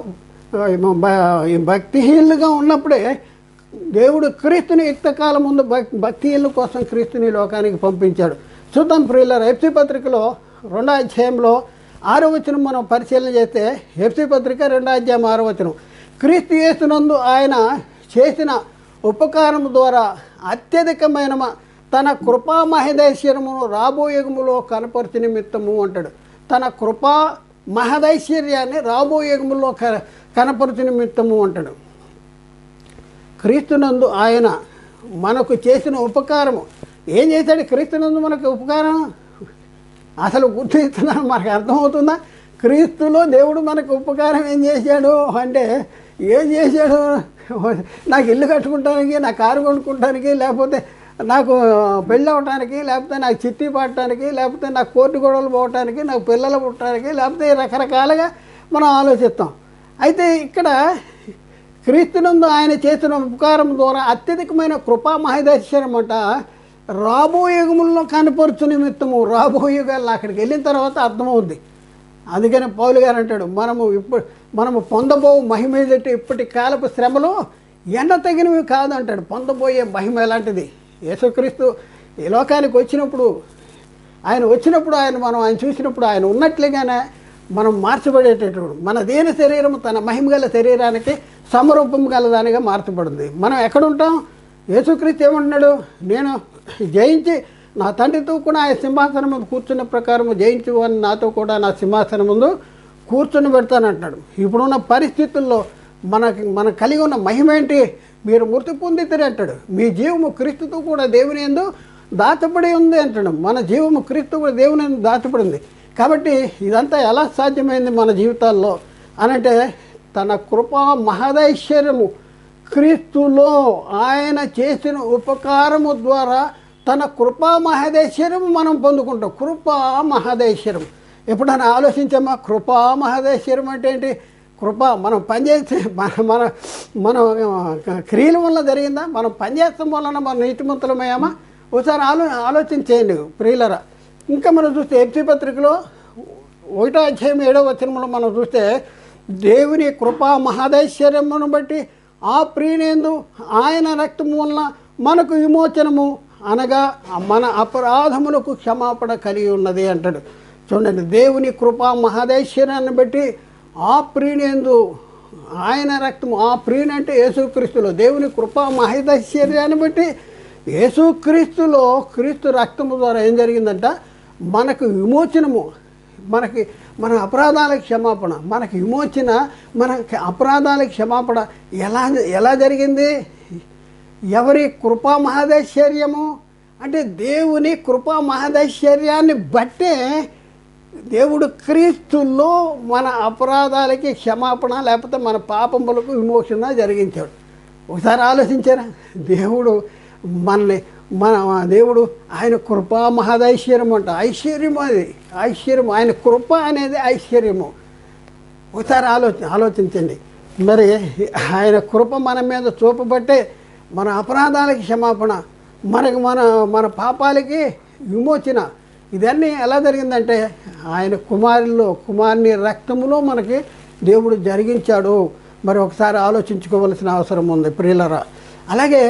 Speaker 1: భక్తిహీనులుగా ఉన్నప్పుడే దేవుడు క్రీస్తుని యుక్తకాలం ముందు భక్తిహీనుల కోసం క్రీస్తుని లోకానికి పంపించాడు. చూద్దాం ప్రియులారా, ఎఫ్సీ పత్రికలో 2వ అధ్యాయంలో 6వ వచనం మనం పరిశీలన చేస్తే, ఎఫ్సీ పత్రిక 2వ అధ్యాయం 6వ వచనం, క్రీస్తు యేసునందు ఆయన చేసిన ఉపకారము ద్వారా అత్యధికమైన తన కృపా మహదైశ్వర్యమును రాబోయేగములో కనపరిచి నిమిత్తము అంటాడు. తన కృపా మహదైశ్వర్యాన్ని రాబోయేగములో కనపరిచి నిమిత్తము అంటాడు. క్రీస్తునందు ఆయన మనకు చేసిన ఉపకారము ఏం చేశాడు? క్రీస్తునందు మనకు ఉపకారం అసలు గుర్తిస్తున్నాను, మనకు అర్థమవుతుందా? క్రీస్తులో దేవుడు మనకు ఉపకారం ఏం చేశాడు అంటే, ఏం చేశాడు? నాకు ఇల్లు కట్టుకుంటానికి, నా కారు కొనుక్కుంటానికి, లేకపోతే నాకు పెళ్ళి అవ్వటానికి, లేకపోతే నాకు చిట్టి పడటానికి, లేకపోతే నాకు కోర్టు గొడవలు పోవటానికి, నాకు పిల్లలు పుట్టడానికి, లేకపోతే రకరకాలుగా మనం ఆలోచిస్తాం. అయితే ఇక్కడ క్రీస్తునందు ఆయన చేసిన ఉపకారం ద్వారా అత్యధికమైన కృపా మహదైశ్వర్యం అంట రాబోయేగముల్లో కనపరుచు నిమిత్తము. రాబోయేగాలు అక్కడికి వెళ్ళిన తర్వాత అర్థమవుద్ది. అందుకని పౌలు గారు అంటాడు, మనము పొందబో మహిమ ఏదంటే ఇప్పటి కాలపు శ్రమలు ఎండ తగినవి కాదు అంటాడు. పొందబోయే మహిమ ఎలాంటిది? యేసుక్రీస్తు ఈ లోకానికి వచ్చినప్పుడు ఆయన చూసినప్పుడు ఆయన ఉన్నట్లుగానే మనం మార్చబడేటటువంటి మన దేని శరీరం తన మహిమ గల శరీరానికి సమరూపం గలదానిగా మార్చబడింది. మనం ఎక్కడుంటాం? యేసుక్రీస్తు ఏమంటున్నాడు? నేను జయించి నా తండ్రితో కూడా ఆయన సింహాసనం ముందు కూర్చున్న ప్రకారము జయించు అని నాతో కూడా నా సింహాసనం ముందు కూర్చొని పెడతానంటున్నాడు. ఇప్పుడున్న పరిస్థితుల్లో మనకు కలిగి ఉన్న మహిమ ఏంటి? మీరు మృతి పొందితే అంటాడు. మీ జీవము క్రీస్తుతో కూడా దేవుని యందు దాచబడి ఉంది అంటాడు. మన జీవము క్రీస్తు కూడా దేవుని యందు దాచబడింది. కాబట్టి ఇదంతా ఎలా సాధ్యమైంది మన జీవితాల్లో అనంటే, తన కృపా మహదైశ్వర్యము క్రీస్తులో ఆయన చేసిన ఉపకారము ద్వారా తన కృపా మహదైశ్వర్యము మనం పొందుకుంటాం. కృపా మహదైశ్వర్యం ఎప్పుడైనా ఆలోచించామా? కృపా మహదైశ్వర్యం అంటే ఏంటి? కృప మనం పనిచేస్తే మన క్రియల వల్ల జరిగిందా? మనం పనిచేస్తాం వలన మన నీతిమంతులమయ్యామా? ఒకసారి ఆలోచించేయండి ప్రియులరా. ఇంకా మనం చూస్తే ఎఫ్సీ పత్రికలో 1వ అధ్యాయం 7వ వచనంలో మనం చూస్తే, దేవుని కృపా మహదైశ్వర్యమును బట్టి ఆ ప్రియునియందు ఆయన రక్తము వలన మనకు విమోచనము అనగా మన అపరాధములకు క్షమాపణ కలిగి ఉన్నది అంటాడు. చూడండి, దేవుని కృపా మహదైశ్వర్యాన్ని బట్టి ఆ ప్రియునియందు ఆయన రక్తము, ఆ ప్రియుని అంటే యేసుక్రీస్తులో దేవుని కృపా మహదైశ్వర్యాన్ని బట్టి యేసుక్రీస్తులో క్రీస్తు రక్తము ద్వారా ఏం జరిగిందంట? మనకు విమోచనము, మన అపరాధాలకు క్షమాపణ, మనకి విమోచన, మనకి అపరాధాలకు క్షమాపణ ఎలా జరిగింది? ఎవరి కృపా మహదైశ్వర్యము అంటే దేవుని కృపా మహదైశ్వర్యాన్ని బట్టే దేవుడు క్రీస్తుల్లో మన అపరాధాలకి క్షమాపణ, లేకపోతే మన పాపములకు విమోచన జరిగించాడు. ఒకసారి ఆలోచించారా? దేవుడు ఆయన కృపా మహదైశ్వర్యం అంట. ఐశ్వర్యము, అది ఐశ్వర్యము. ఆయన కృప అనేది ఐశ్వర్యము. ఒకసారి ఆలోచించండి. మరి ఆయన కృప మన మీద చూపబట్టే మన అపరాధాలకి క్షమాపణ, మన పాపాలకి విమోచన. ఇదన్నీ ఎలా జరిగిందంటే ఆయన కుమారుని రక్తములో మనకి దేవుడు జరిగించాడు. మరి ఒకసారి ఆలోచించుకోవలసిన అవసరం ఉంది ప్రియులరా. అలాగే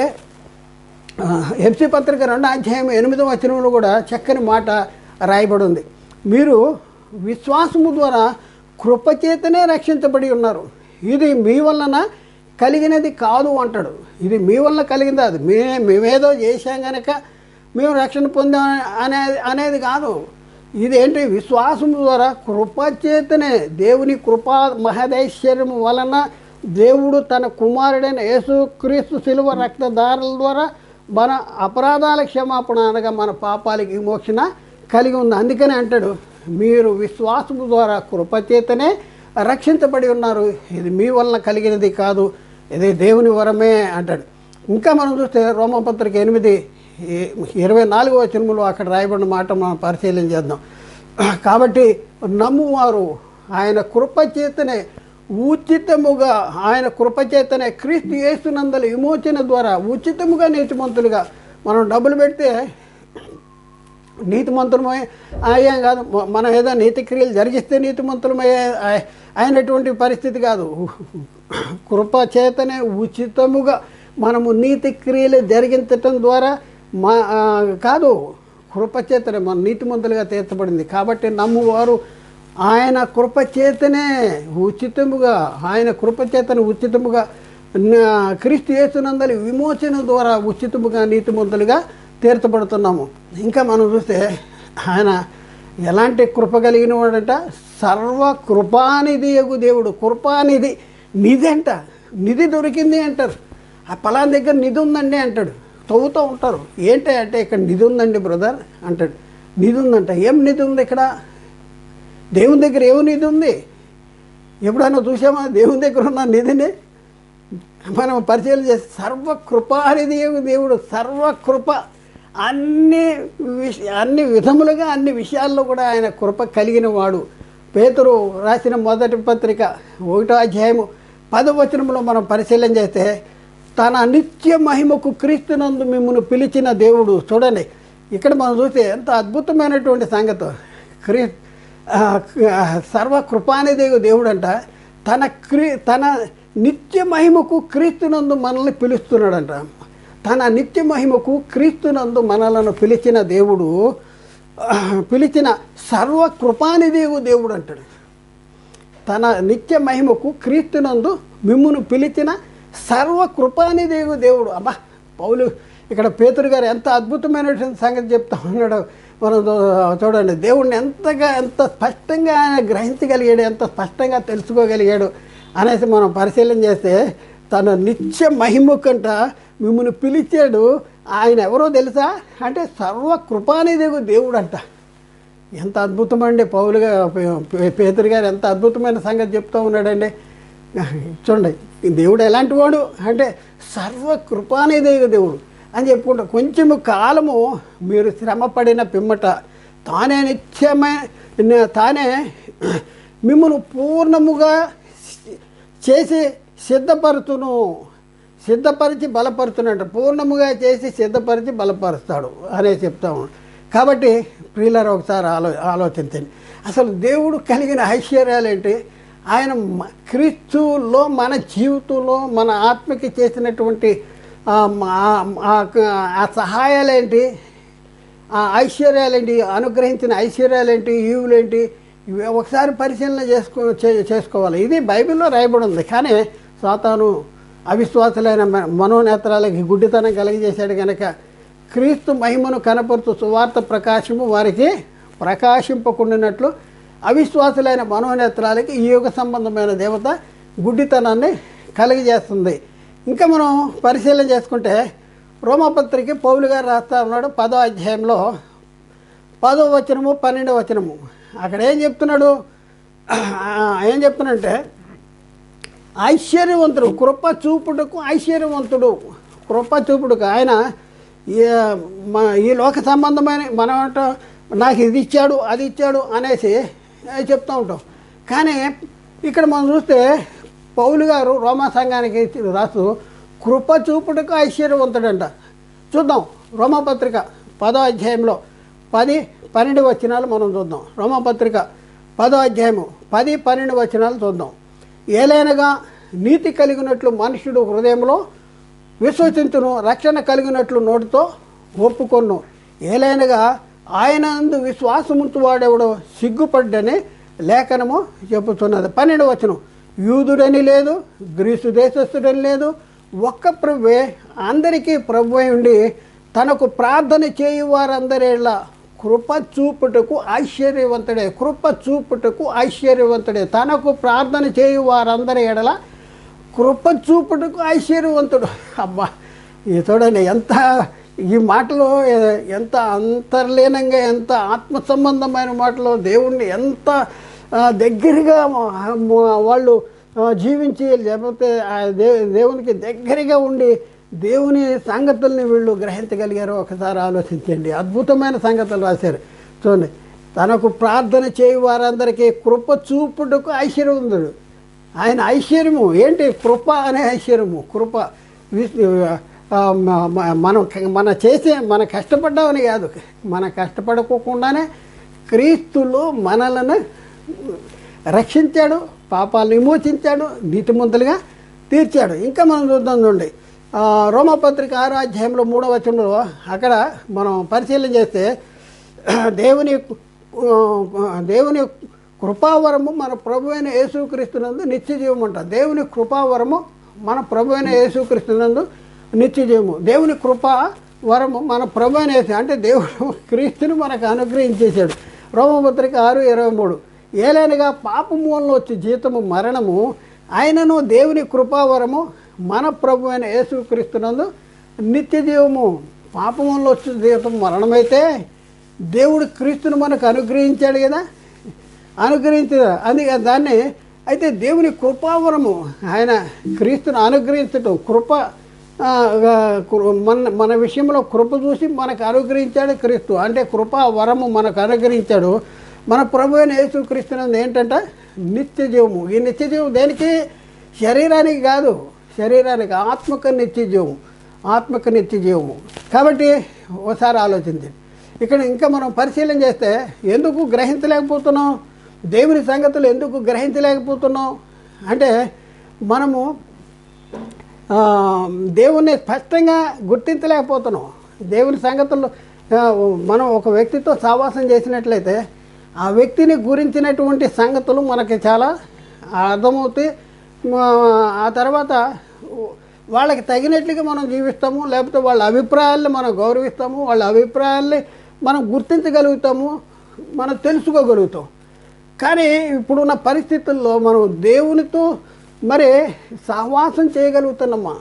Speaker 1: ఎఫ్సీ పత్రిక 2వ అధ్యాయం 8వ వచనంలో కూడా చక్కని మాట రాయబడి ఉంది. మీరు విశ్వాసము ద్వారా కృపచేతనే రక్షించబడి ఉన్నారు, ఇది మీ వలన కలిగినది కాదు అంటాడు. ఇది మీ వలన కలిగింది, అది మేమేదో చేశాం కనుక మేము రక్షణ పొందాం అనేది కాదు. ఇదేంటి? విశ్వాసము ద్వారా కృపచేతనే, దేవుని కృపా మహదైశ్వర్యము వలన దేవుడు తన కుమారుడైన యేసుక్రీస్తు శిలువ రక్తధారల ద్వారా మన అపరాధాల క్షమాపణ అనగా మన పాపాలకి విమోచన కలిగి ఉంది. అందుకనే అంటాడు, మీరు విశ్వాసము ద్వారా కృపచేతనే రక్షించబడి ఉన్నారు, ఇది మీ వలన కలిగినది కాదు, ఇది దేవుని వరమే అంటాడు. ఇంకా మనం చూస్తే రోమపత్రిక 8:24 వచనములో అక్కడ రాయబడిన మాట మనం పరిశీలన చేద్దాం. కాబట్టి నమ్మువారు ఆయన కృపచేతనే ఉచితముగా, ఆయన కృపచేతనే క్రీస్తు యేసునందలి విమోచన ద్వారా ఉచితముగా నీతిమంతులుగా, మనం డబ్బులు పెడితే నీతిమంతులమే అయ్యాం కాదు, మనం ఏదో నీతి క్రియలు జరిగిస్తే నీతిమంతులమే అయినటువంటి పరిస్థితి కాదు. కృపచేతనే ఉచితముగా మనము నీతి క్రియలు జరిగించటం ద్వారా కాదు, కృపచేతనే మన నీతిమంతులుగా తీర్చబడింది. కాబట్టి నమ్మువారు ఆయన కృపచేతనే ఉచితముగా, ఆయన కృపచేతనే ఉచితముగా క్రీస్తు యేసునందలి విమోచన ద్వారా ఉచితముగా నీతిమంతులుగా తీర్చబడుతున్నాము. ఇంకా మనం చూస్తే ఆయన ఎలాంటి కృప కలిగిన వాడంట, సర్వ కృపానిధి యగు దేవుడు. కృపానిధి, నిధి అంట, నిధి దొరికింది అంటారు. ఆ పలానా దగ్గర నిధి ఉందండి అంటాడు, తవ్వుతూ ఉంటారు. ఏంటి అంటే ఇక్కడ నిధి ఉందండి బ్రదర్ అంటాడు. నిధి ఉందంట. ఏం నిధి ఉంది ఇక్కడ? దేవుని దగ్గర ఏమి నిధి ఉంది? ఎప్పుడైనా చూసామా దేవుని దగ్గర ఉన్న నిధిని? మనం పరిశీలన చేసి సర్వకృపానిధి దేవుడు, సర్వకృప, అన్ని విధములుగా అన్ని విషయాల్లో కూడా ఆయన కృప కలిగిన వాడు. పేతురు రాసిన మొదటి పత్రిక 1వ అధ్యాయము 10వ వచనంలో మనం పరిశీలన చేస్తే తన నిత్య మహిమకు క్రీస్తునందు మిమ్మల్ని పిలిచిన దేవుడు. చూడండి ఇక్కడ మనం చూస్తే ఎంత అద్భుతమైనటువంటి సంగతి. సర్వకృపానిధి దేవుడు అంట తన నిత్య మహిమకు క్రీస్తునందు మనల్ని పిలుస్తున్నాడంట. తన నిత్య మహిమకు క్రీస్తునందు మనలను పిలిచిన దేవుడు, పిలిచిన సర్వకృపానిధి దేవుడు అంటాడు. తన నిత్య మహిమకు క్రీస్తునందు మిమ్మును పిలిచిన సర్వకృపానిధి దేవుడు. అబ్బా, పౌలు ఇక్కడ పేతురు గారు ఎంత అద్భుతమైనటువంటి సంగతి చెప్తా ఉన్నాడు. మనం చూడండి, దేవుడిని ఎంత స్పష్టంగా ఆయన గ్రహించగలిగాడు, ఎంత స్పష్టంగా తెలుసుకోగలిగాడు అనేసి మనం పరిశీలన చేస్తే తన నిత్య మహిమకంట మిమ్మల్ని పిలిచాడు. ఆయన ఎవరో తెలుసా అంటే సర్వకృపానిధి దేవుడు అంట. ఎంత అద్భుతమండి! పౌలుగా పేతురు గారు ఎంత అద్భుతమైన సంగతి చెప్తూ ఉన్నాడండి. చూడండి, దేవుడు ఎలాంటి వాడు అంటే సర్వకృపానిధి దేవుడు అని చెప్పుకుంటా. కొంచెము కాలము మీరు శ్రమపడిన పిమ్మట తానే మిమ్మల్ని పూర్ణముగా చేసి సిద్ధపరిచి బలపరుచునంట. పూర్ణముగా చేసి సిద్ధపరిచి బలపరుస్తాడు అనే చెప్తాము. కాబట్టి ప్రియులారా, ఒకసారి ఆలోచించండి, అసలు దేవుడు కలిగిన ఐశ్వర్యాలు ఏంటి? ఆయన క్రీస్తులో మన జీవితంలో మన ఆత్మకి చేసినటువంటి ఆ సహాయాలేంటి, ఆ ఐశ్వర్యాలేంటి, అనుగ్రహించిన ఐశ్వర్యాలేంటి, ఈవులేంటి, ఇవి ఒకసారి పరిశీలన చేసుకోవాలి. ఇది బైబిల్లో రాయబడి ఉంది. కానీ సాతాను అవిశ్వాసులైన మనోనేత్రాలకి గుడ్డితనం కలిగజేశాడు కనుక క్రీస్తు మహిమను కనపరుచు సువార్త ప్రకాశము వారికి ప్రకాశింపకుండినట్లు అవిశ్వాసులైన మనోనేత్రాలకి ఈ యుగ సంబంధమైన దేవత గుడ్డితనాన్ని కలిగజేస్తుంది. ఇంకా మనం పరిశీలన చేసుకుంటే రోమపత్రిక పౌలు గారు రాస్తా ఉన్నాడు 10వ అధ్యాయంలో 10వ వచనము 12వ వచనము. అక్కడ ఏం చెప్తున్నాడంటే ఐశ్వర్యవంతుడు, కృప చూపుటకు ఐశ్వర్యవంతుడు, కృప చూపుటకు ఆయన ఈ లోక సంబంధమైన మనం నాకు ఇది ఇచ్చాడు అది ఇచ్చాడు అనేసి చెప్తూ ఉంటాం. కానీ ఇక్కడ మనం చూస్తే పౌలు గారు రోమా సంఘానికి రాస్తూ కృప చూపుటకు ఐశ్వర్యవంతుడంట. చూద్దాం రోమపత్రిక 10వ అధ్యాయంలో 10-12 వచనాలు మనం చూద్దాం. రోమపత్రిక 10వ అధ్యాయము 10-12 వచనాలు చూద్దాం. ఏలైనగా నీతి కలిగినట్లు మనుషుడు హృదయంలో విశ్వసించును, రక్షణ కలిగినట్లు నోటితో ఒప్పుకొను. ఏలైనగా ఆయన నందు విశ్వాసముంచు వాడెవడో సిగ్గుపడ్డని లేఖనము చెప్పుతున్నది. 12వ వచనం, యూదుడని లేదు, గ్రీసు దేశస్థుడని లేదు, ఒక్క ప్రభువే అందరికీ ప్రభువై ఉండి తనకు ప్రార్థన చేయు వారందరిళ్ళ కృప చూపుటకు ఐశ్వర్యవంతుడే. కృప చూపుటకు ఐశ్వర్యవంతుడే. తనకు ప్రార్థన చేయు వారందరి ఎడల కృప చూపుటకు ఐశ్వర్యవంతుడు. అబ్బా, ఈ చూడండి ఎంత ఈ మాటలో ఎంత అంతర్లీనంగా, ఎంత ఆత్మ సంబంధమైన మాటలో దేవుణ్ణి ఎంత దగ్గరగా వాళ్ళు జీవించి లేకపోతే దేవునికి దగ్గరగా ఉండి దేవుని సంగతుల్ని వీళ్ళు గ్రహించగలిగారో ఒకసారి ఆలోచించండి. అద్భుతమైన సంగతులు రాశారు చూడండి. తనకు ప్రార్థన చేయి వారందరికీ కృప చూపుటకు ఐశ్వర్యవంతుడు. ఆయన ఐశ్వర్యము ఏంటి? కృప అనే ఐశ్వర్యము. కృప మన కష్టపడ్డామని కాదు, మన కష్టపడకోకుండానే క్రీస్తులో మనలను రక్షించాడు, పాపాలను విమోచించాడు, నీతిమంతులుగా తీర్చాడు. ఇంకా మనం చూద్దాం చూడండి, రోమపత్రిక 6వ అధ్యాయంలో 3వ వచనంలో అక్కడ మనం పరిశీలన చేస్తే దేవుని కృపావరము మన ప్రభువైన యేసుక్రీస్తునందు నిత్యజీవం అంట. దేవుని కృపావరము మన ప్రభువైన యేసుక్రీస్తునందు నిత్యజీవము. దేవుని కృపావరము మన ప్రభువైన యేసు అంటే దేవుడు క్రీస్తుని మనకు అనుగ్రహించేశాడు. రోమపత్రిక 6:23 ఏలైనగా పాపమూలంలో వచ్చే జీతము మరణము, ఆయనను దేవుని కృపావరము మన ప్రభువైన యేసుక్రీస్తునందు నిత్యజీవము. పాపమూలంలో వచ్చే జీతం మరణమైతే దేవుడు క్రీస్తును మనకు అనుగ్రహించాడు కదా, అందుకే దాన్ని అయితే దేవుని కృపావరము ఆయన క్రీస్తును అనుగ్రహించటం కృప మన విషయంలో కృప చూసి మనకు అనుగ్రహించాడు క్రీస్తు. అంటే కృపా వరము మనకు అనుగ్రహించాడు. మన ప్రభు అయిన యేసుక్రీస్తునందు ఏంటంటే నిత్యజీవము. ఈ నిత్యజీవం దేనికి? శరీరానికి కాదు, శరీరానికి ఆత్మక నిత్యజీవము, ఆత్మక నిత్యజీవము. కాబట్టి ఒకసారి ఆలోచించండి. ఇక్కడ ఇంకా మనం పరిశీలన చేస్తే ఎందుకు గ్రహించలేకపోతున్నాం? దేవుని సంగతులు ఎందుకు గ్రహించలేకపోతున్నాం అంటే మనము దేవుణ్ణి స్పష్టంగా గుర్తించలేకపోతున్నాం. దేవుని సంగతులు మనం ఒక వ్యక్తితో సహవాసం చేసినట్లయితే ఆ వ్యక్తిని గురించినటువంటి సంగతులు మనకి చాలా అర్థమవుతాయి. ఆ తర్వాత వాళ్ళకి తగినట్లుగా మనం జీవిస్తాము, లేకపోతే వాళ్ళ అభిప్రాయాల్ని మనం గౌరవిస్తాము, వాళ్ళ అభిప్రాయాల్ని మనం గుర్తించగలుగుతాము, మనం తెలుసుకోగలుగుతాం. కానీ ఇప్పుడున్న పరిస్థితుల్లో మనం దేవునితో మరి సహవాసం చేయగలుగుతున్నామా?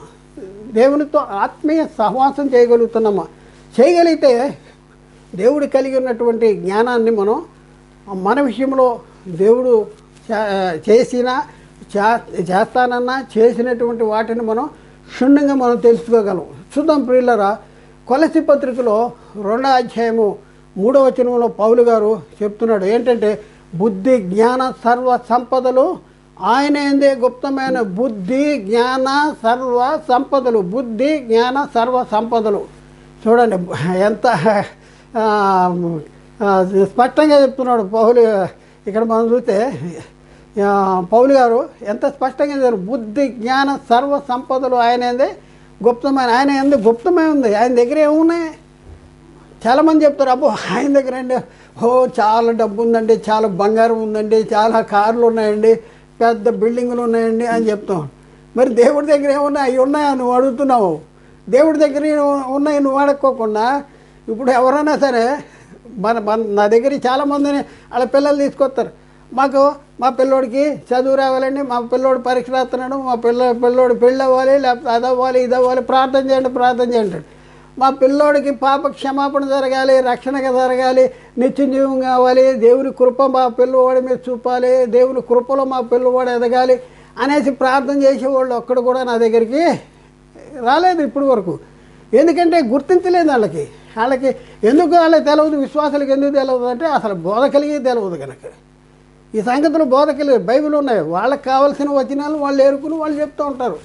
Speaker 1: దేవునితో ఆత్మీయ సహవాసం చేయగలుగుతున్నామా? చేయగలిగితే దేవుడు కలిగి ఉన్నటువంటి జ్ఞానాన్ని మనం మన విషయంలో దేవుడు చేస్తానన్నా చేసినటువంటి వాటిని మనం క్షుణ్ణంగా మనం తెలుసుకోగలం. చూద్దాం ప్రియులరా, కొలసి పత్రికలో 2వ అధ్యాయము 3వ వచనంలో పౌలు గారు చెప్తున్నాడు ఏంటంటే, బుద్ధి జ్ఞాన సర్వ సంపదలు ఆయన ఎందే గుప్తమైన బుద్ధి జ్ఞాన సర్వ సంపదలు, బుద్ధి జ్ఞాన సర్వ సంపదలు. చూడండి ఎంత స్పష్టంగా చెప్తున్నాడు పౌలు. ఇక్కడ మనం చూస్తే పౌలు గారు ఎంత స్పష్టంగా చెప్పారు, బుద్ధి జ్ఞాన సర్వ సంపదలు ఆయన ఎందే గుప్తమైన. ఆయన ఎందు గుప్తమే ఉంది, ఆయన దగ్గర ఏమున్నాయి? చాలామంది చెప్తారు, అబ్బో ఆయన దగ్గర అండి చాలా డబ్బు ఉందండి, చాలా బంగారం ఉందండి, చాలా కార్లు ఉన్నాయండి, పెద్ద బిల్డింగులు ఉన్నాయండి అని చెప్తాం. మరి దేవుడి దగ్గర ఏమున్నాయి? అవి ఉన్నాయా నువ్వు అడుగుతున్నావు? దేవుడి దగ్గర ఉన్నాయి నువ్వు అడక్కోకుండా ఇప్పుడు ఎవరైనా సరే నా దగ్గర చాలామందిని వాళ్ళ పిల్లలు తీసుకొస్తారు. మా పిల్లోడికి చదువు రావాలండి, మా పిల్లోడు పరీక్ష రాస్తున్నాడు, మా పిల్లోడు పెళ్ళి అవ్వాలి, లేకపోతే అది అవ్వాలి ఇది అవ్వాలి, ప్రార్థన చేయండి. మా పిల్లోడికి పాప క్షమాపణ జరగాలి, రక్షణగా జరగాలి, నిత్యజీవం కావాలి, దేవుని కృప మా పిల్లవాడి మీద చూపాలి, దేవుని కృపలో మా పిల్లవాడు ఎదగాలి అనేసి ప్రార్థన చేసేవాళ్ళు ఒక్కడు కూడా నా దగ్గరికి రాలేదు ఇప్పటి వరకు. ఎందుకంటే గుర్తించలేదు వాళ్ళకి ఎందుకు వాళ్ళకి తెలియదు, విశ్వాసాలకు ఎందుకు తెలియదు అంటే అసలు బోధ కలిగి తెలియదు కనుక. ఈ సంగతులు బోధ కలిగి బైబిల్ ఉన్నాయి, వాళ్ళకి కావాల్సిన వచనాలు వాళ్ళు ఏరుకుని వాళ్ళు చెప్తూ ఉంటారు.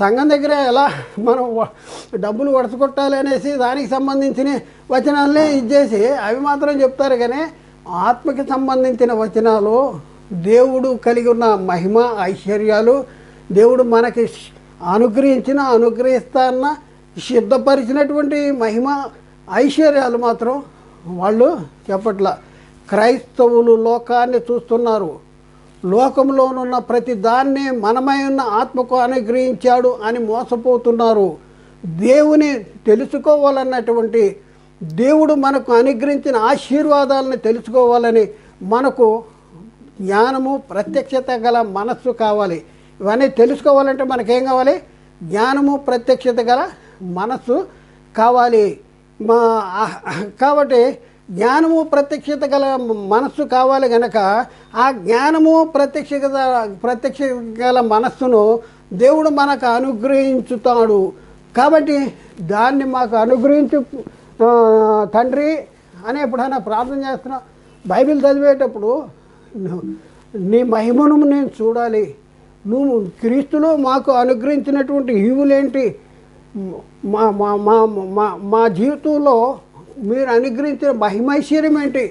Speaker 1: సంఘం దగ్గర ఎలా మనం డబ్బులు వడసగొట్టాలి అనేసి దానికి సంబంధించిన వచనాలనే ఇచ్చేసి అవి మాత్రం చెప్తారు. కానీ ఆత్మకి సంబంధించిన వచనాలు, దేవుడు కలిగి ఉన్న మహిమ ఐశ్వర్యాలు, దేవుడు మనకి అనుగ్రహిస్తాన్న సిద్ధపరిచినటువంటి మహిమ ఐశ్వర్యాలు మాత్రం వాళ్ళు చెప్పట్ల. క్రైస్తవులు లోకాన్ని చూస్తున్నారు, లోకంలోనున్న ప్రతి దాన్ని మనమై ఉన్న ఆత్మకు అనుగ్రహించాడు అని మోసపోతున్నారు. దేవుని తెలుసుకోవాలన్నటువంటి, దేవుడు మనకు అనుగ్రహించిన ఆశీర్వాదాలను తెలుసుకోవాలని మనకు జ్ఞానము ప్రత్యక్షత గల మనస్సు కావాలి. ఇవన్నీ తెలుసుకోవాలంటే మనకేం కావాలి? జ్ఞానము ప్రత్యక్షత గల మనస్సు కావాలి. కాబట్టి జ్ఞానము ప్రత్యక్షత గల మనస్సు కావాలి కనుక ఆ జ్ఞానము ప్రత్యక్ష గల మనస్సును దేవుడు మనకు అనుగ్రహించుతాడు. కాబట్టి దాన్ని మాకు అనుగ్రహించు తండ్రి అని ఎప్పుడైనా ప్రార్థన చేస్తున్నా. బైబిల్ చదివేటప్పుడు నీ మహిమను నేను చూడాలి, నువ్వు క్రీస్తులో మాకు అనుగ్రహించినటువంటి ఈవులేంటి, మా మా మా మా మా జీవితంలో మీరు అనుగ్రహించిన మహిమైశ్వర్యం ఏంటి,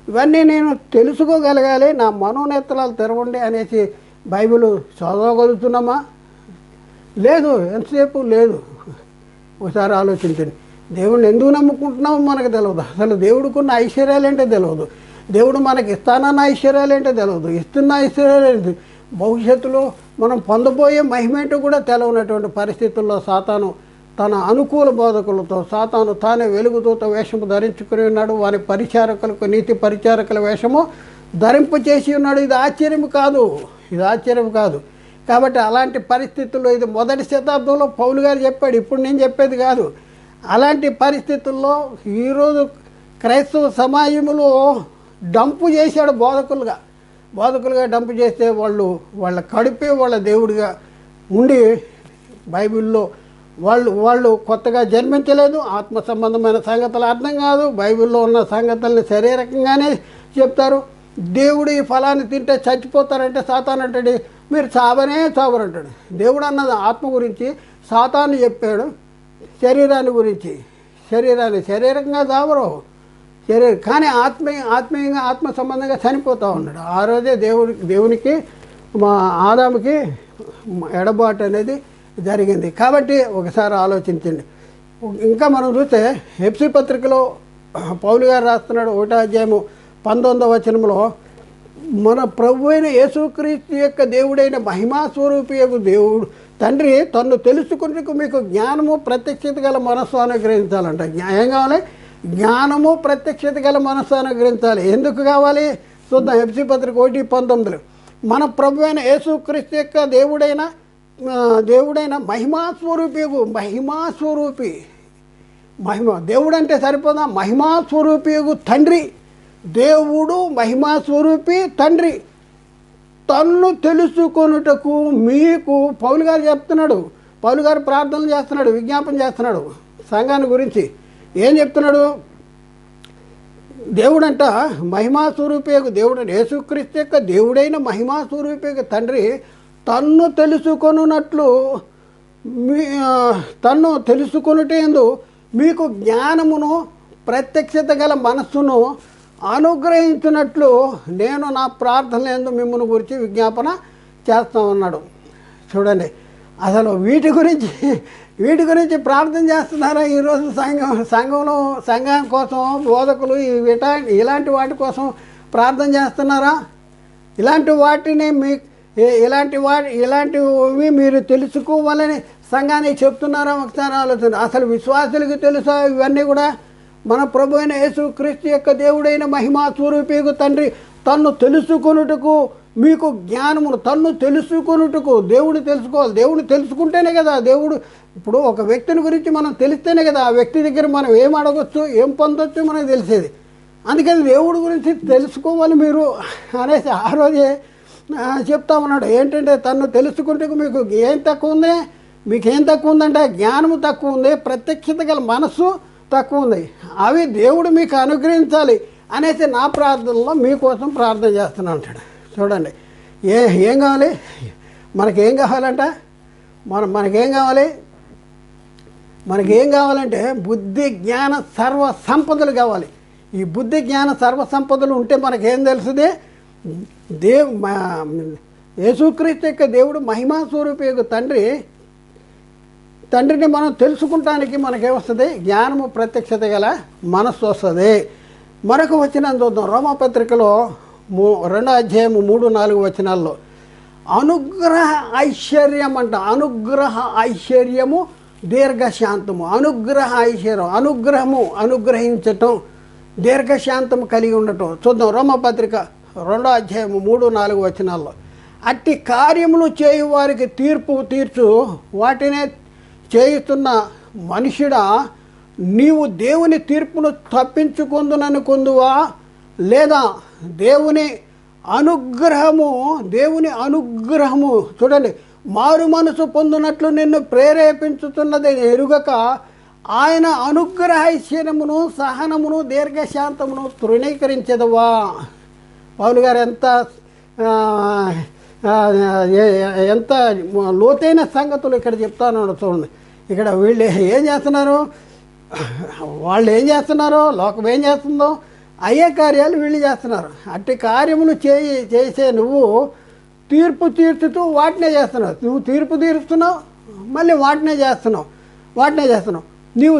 Speaker 1: ఇవన్నీ నేను తెలుసుకోగలగాలి, నా మనోనేత్రాలు తెరవండి అనేసి బైబిల్ చదవగలుగుతున్నామా? లేదు, ఎంతసేపు లేదు. ఒకసారి ఆలోచించండి. దేవుడిని ఎందుకు నమ్ముకుంటున్నామో మనకు తెలియదు. అసలు దేవుడికున్న ఐశ్వర్యాలు ఏంటో తెలియదు. దేవుడు మనకి ఇస్తానన్న ఐశ్వర్యాలు ఏంటో తెలియదు. ఇస్తున్న ఐశ్వర్యాలు ఏంటి, భవిష్యత్తులో మనం పొందబోయే మహిమేంటో కూడా తెలియనటువంటి పరిస్థితుల్లో సాతాను తన అనుకూల బోధకులతో సాతాను తానే వెలుగుదూత వేషము ధరించుకుని ఉన్నాడు. వారి పరిచారకులకు నీతి పరిచారకుల వేషము ధరింప చేసి ఉన్నాడు. ఇది ఆశ్చర్యం కాదు, ఇది ఆశ్చర్యం కాదు. కాబట్టి అలాంటి పరిస్థితుల్లో, ఇది మొదటి శతాబ్దంలో పౌలు గారు చెప్పాడు, ఇప్పుడు నేను చెప్పేది కాదు. అలాంటి పరిస్థితుల్లో ఈరోజు క్రైస్తవ సమాజంలో డంపు చేశాడు బోధకులుగా డంపు చేస్తే వాళ్ళ కడుపే వాళ్ళ దేవుడిగా ఉండి బైబిల్లో వాళ్ళు కొత్తగా జన్మించలేదు. ఆత్మ సంబంధమైన సంగతులు అర్థం కాదు. బైబిల్లో ఉన్న సంగతుల్ని శరీరకంగానే చెప్తారు. దేవుడు ఈ ఫలాన్ని తింటే చచ్చిపోతారంటే సాతాను అంటాడు మీరు చావరంటాడు. దేవుడు అన్నది ఆత్మ గురించి, సాతాను చెప్పాడు శరీరాన్ని గురించి. శరీరంగా చావరు, కానీ ఆత్మీయంగా ఆత్మ సంబంధంగా చనిపోతూ ఉన్నాడు. ఆ రోజే దేవునికి మా ఆదాముకి ఎడబాటు అనేది జరిగింది. కాబట్టి ఒకసారి ఆలోచించండి. ఇంకా మనం చూస్తే ఎఫ్సీ పత్రికలో పౌలు గారు రాస్తున్నాడు 1వ అధ్యాయము 19వ వచనంలో, మన ప్రభు అయిన యేసుక్రీస్తు యొక్క దేవుడైన మహిమాస్వరూపి యొక్క దేవుడు తండ్రి తన్ను తెలుసుకునేందుకు మీకు జ్ఞానము ప్రత్యక్షత గల మనస్సు అనుగ్రహించాలంట. ఏం కావాలి? జ్ఞానము ప్రత్యక్షత గల మనస్సు అనుగ్రహించాలి. ఎందుకు కావాలి చూద్దాం. ఎఫ్సీ పత్రిక 1:19 మన ప్రభు అయిన యేసుక్రీస్తు యొక్క దేవుడైన మహిమాస్వరూపి దేవుడు అంటే సరిపోదా? మహిమాస్వరూపియగు తండ్రి, దేవుడు మహిమాస్వరూపి తండ్రి తన్ను తెలుసుకొనుటకు మీకు పౌలు గారు చెప్తున్నాడు. పౌలు గారు ప్రార్థనలు చేస్తున్నాడు, విజ్ఞాపన చేస్తున్నాడు సంఘాన్ని గురించి. ఏం చెప్తున్నాడు? దేవుడంట మహిమాస్వరూపేకు దేవుడు యేసుక్రీస్తు యొక్క దేవుడైన మహిమాస్వరూపేకు తండ్రి తన్ను తెలుసుకొనున్నట్లు తన్ను తెలుసుకొనుటేందు మీకు జ్ఞానమును ప్రత్యక్షత గల మనస్సును అనుగ్రహించినట్లు నేను నా ప్రార్థనలందు మిమ్మల్ని గురించి విజ్ఞాపన చేస్తామన్నాడు. చూడండి, అసలు వీటి గురించి ప్రార్థన చేస్తున్నారా ఈరోజు సంఘం కోసం బోధకులు ఇలాంటి వాటి కోసం ప్రార్థన చేస్తున్నారా? ఇలాంటివి మీరు తెలుసుకోవాలని సంఘానికి చెప్తున్నారా? ఒకసారి ఆలోచన. అసలు విశ్వాసులకు తెలుసా ఇవన్నీ కూడా? మన ప్రభు అయిన యేసుక్రీస్తు యొక్క దేవుడైన మహిమా స్వరూపియగు తండ్రి తన్ను తెలుసుకొనుటకు మీకు జ్ఞానమును, తన్ను తెలుసుకొనుటకు దేవుడు తెలుసుకోవాలి. దేవుడు తెలుసుకుంటేనే కదా దేవుడు. ఇప్పుడు ఒక వ్యక్తిని గురించి మనం తెలిస్తేనే కదా ఆ వ్యక్తి దగ్గర మనం ఏం అడగొచ్చు, ఏం పొందొచ్చు మనకు తెలిసేది. అందుకని దేవుడి గురించి తెలుసుకోవాలి మీరు అనేసి ఆ రోజే చెప్తా ఉన్నాడు. ఏంటంటే తన్ను తెలుసుకుంటే మీకు ఏం తక్కువ ఉంది? మీకేం తక్కువ ఉందంటే జ్ఞానము తక్కువ ఉంది, ప్రత్యక్షత గల మనస్సు తక్కువ ఉంది. అవి దేవుడు మీకు అనుగ్రహించాలి అనేసి నా ప్రార్థనలో మీకోసం ప్రార్థన చేస్తున్నా అంటాడు. చూడండి, ఏం కావాలి? మనకేం కావాలంట? మనకేం కావాలంటే బుద్ధి జ్ఞాన సర్వ సంపదలు కావాలి. ఈ బుద్ధి జ్ఞాన సర్వ సంపదలు ఉంటే మనకేం తెలుస్తుంది? యేసుక్రీస్తు యొక్క దేవుడు మహిమా స్వరూపి యొక్క తండ్రిని మనం తెలుసుకుంటానికి మనకేమొస్తుంది? జ్ఞానము ప్రత్యక్షత గల మనస్సు వస్తుంది. మరొక వచనం చూద్దాం. రోమాపత్రికలో 2వ అధ్యాయము 3-4 వచనాల్లో అనుగ్రహ ఐశ్వర్యం అంట. అనుగ్రహ ఐశ్వర్యము దీర్ఘశాంతము. అనుగ్రహించటం, దీర్ఘశాంతము కలిగి ఉండటం. చూద్దాం రోమాపత్రిక 2వ అధ్యాయము 3-4 వచనాల్లో. అట్టి కార్యములు చేయు వారికి తీర్పు తీర్చు, వాటినే చేయుతున్న మనుషుడా నీవు దేవుని తీర్పును తప్పించుకుందుననుకుందువా, లేదా దేవుని అనుగ్రహము చూడండి, మారు మనసు పొందినట్లు నిన్ను ప్రేరేపించుతున్నది ఎరుగక ఆయన అనుగ్రహ ఐశ్వర్యమును సహనమును దీర్ఘశాంతమును తృణీకరించదవా. పౌలు గారు ఎంత లోతైన సంగతులు ఇక్కడ చెప్తాను చూడండి. ఇక్కడ వీళ్ళు ఏం చేస్తున్నారు, వాళ్ళు ఏం చేస్తున్నారో, లోకం ఏం చేస్తుందో అయ్యే కార్యాలు వీళ్ళు చేస్తున్నారు. అట్టి కార్యములు చేసే నువ్వు తీర్పు తీర్చుతూ వాటినే చేస్తున్నావు. నువ్వు తీర్పు తీరుస్తున్నావు, మళ్ళీ వాటినే చేస్తున్నావు. నీవు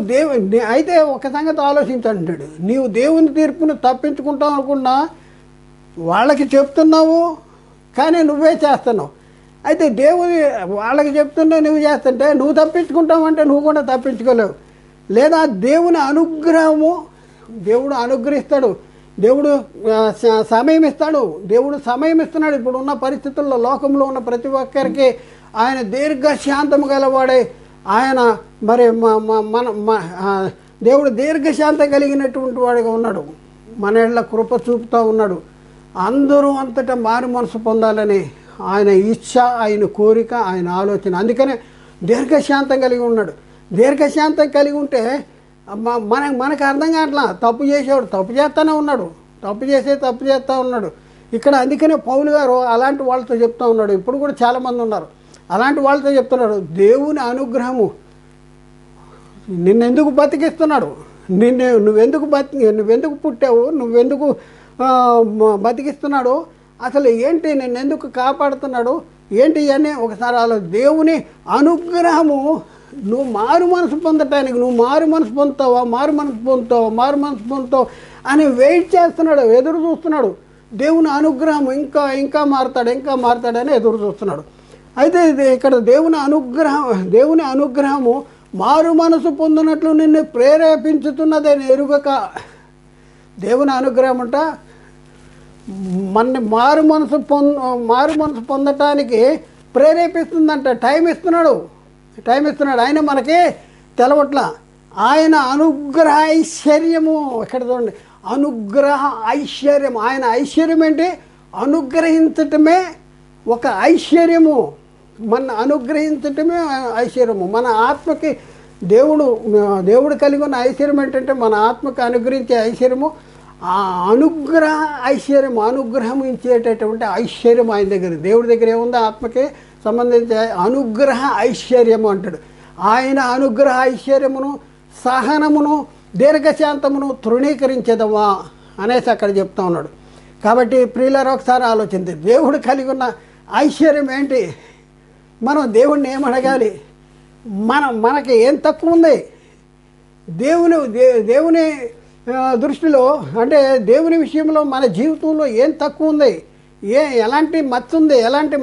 Speaker 1: అయితే ఒక సంగతి ఆలోచించంటాడు, నీవు దేవుని తీర్పును తప్పించుకుంటావు అనుకున్నా వాళ్ళకి చెప్తున్నావు, కానీ నువ్వే చేస్తున్నావు. అయితే వాళ్ళకి చెప్తున్నా నువ్వు చేస్తుంటే నువ్వు తప్పించుకుంటావు అంటే నువ్వు కూడా తప్పించుకోలేవు. లేదా దేవుని అనుగ్రహము, దేవుడు అనుగ్రహిస్తాడు, దేవుడు సమయం ఇస్తాడు, దేవుడు సమయం ఇస్తున్నాడు. ఇప్పుడు ఉన్న పరిస్థితుల్లో లోకంలో ఉన్న ప్రతి ఒక్కరికి ఆయన దీర్ఘశాంతము గలవాడే. ఆయన మరి దేవుడు దీర్ఘశాంతం కలిగినటువంటి వాడిగా ఉన్నాడు. మన ఇళ్ళ కృప చూపుతూ ఉన్నాడు. అందరూ అంతటా మారు మనసు పొందాలని ఆయన ఇచ్ఛ, ఆయన కోరిక, ఆయన ఆలోచన. అందుకనే దీర్ఘశాంతం కలిగి ఉన్నాడు. దీర్ఘశాంతం కలిగి ఉంటే మనకు అర్థం కావట్లా. తప్పు చేసేవాడు తప్పు చేస్తూనే ఉన్నాడు, తప్పు చేస్తూ ఉన్నాడు. ఇక్కడ అందుకనే పౌలు గారు అలాంటి వాళ్ళతో చెప్తూ ఉన్నాడు. ఇప్పుడు కూడా చాలామంది ఉన్నారు అలాంటి వాళ్ళతో చెప్తున్నాడు, దేవుని అనుగ్రహము నిన్నెందుకు బతికిస్తున్నాడు, నువ్వెందుకు పుట్టావు, నువ్వెందుకు బతికిస్తున్నాడు, అసలు ఏంటి, నిన్నెందుకు కాపాడుతున్నాడు ఏంటి ఇవన్నీ ఒకసారి దేవుని అనుగ్రహము నువ్వు మారు మనసు పొందటానికి, నువ్వు మారు మనసు పొందుతావు అని వెయిట్ చేస్తున్నాడు, ఎదురు చూస్తున్నాడు. దేవుని అనుగ్రహం ఇంకా మారుతాడని ఎదురు చూస్తున్నాడు. అయితే ఇక్కడ దేవుని అనుగ్రహము మారు మనసు పొందినట్లు నిన్ను ప్రేరేపించుతున్నదని ఎరుగక. దేవుని అనుగ్రహం అంట మన మారు మనసు పొందటానికి ప్రేరేపిస్తుందంట. టైం ఇస్తున్నాడు. ఆయన మనకి తెలవట్ల. ఆయన అనుగ్రహ ఐశ్వర్యము, ఇక్కడ చూడండి, అనుగ్రహ ఐశ్వర్యం. ఆయన ఐశ్వర్యం ఏంటి? అనుగ్రహించటమే ఒక ఐశ్వర్యము. మన అనుగ్రహించటమే ఐశ్వర్యము. మన ఆత్మకి దేవుడు కలిగి ఉన్న ఐశ్వర్యం ఏంటంటే మన ఆత్మకి అనుగ్రహించే ఐశ్వర్యము. ఆ అనుగ్రహ ఐశ్వర్యం, అనుగ్రహం ఇచ్చేటటువంటి ఐశ్వర్యం ఆయన దగ్గర, దేవుడి దగ్గర ఏముందో ఆత్మకి సంబంధించి అనుగ్రహ ఐశ్వర్యము అంటాడు. ఆయన అనుగ్రహ ఐశ్వర్యమును సహనమును దీర్ఘశాంతమును తృణీకరించేదవా అనేసి అక్కడ చెప్తా ఉన్నాడు. కాబట్టి ప్రియులారా ఒకసారి ఆలోచించి, దేవుడు కలిగి ఉన్న ఐశ్వర్యం ఏంటి? మనం దేవుణ్ణి ఏమడగాలి? మనకి ఏం తక్కువ ఉంది? దేవుని దృష్టిలో అంటే దేవుని విషయంలో మన జీవితంలో ఏం తక్కువ ఉంది? ఎలాంటి మచ్చ ఉంది? ఎలాంటి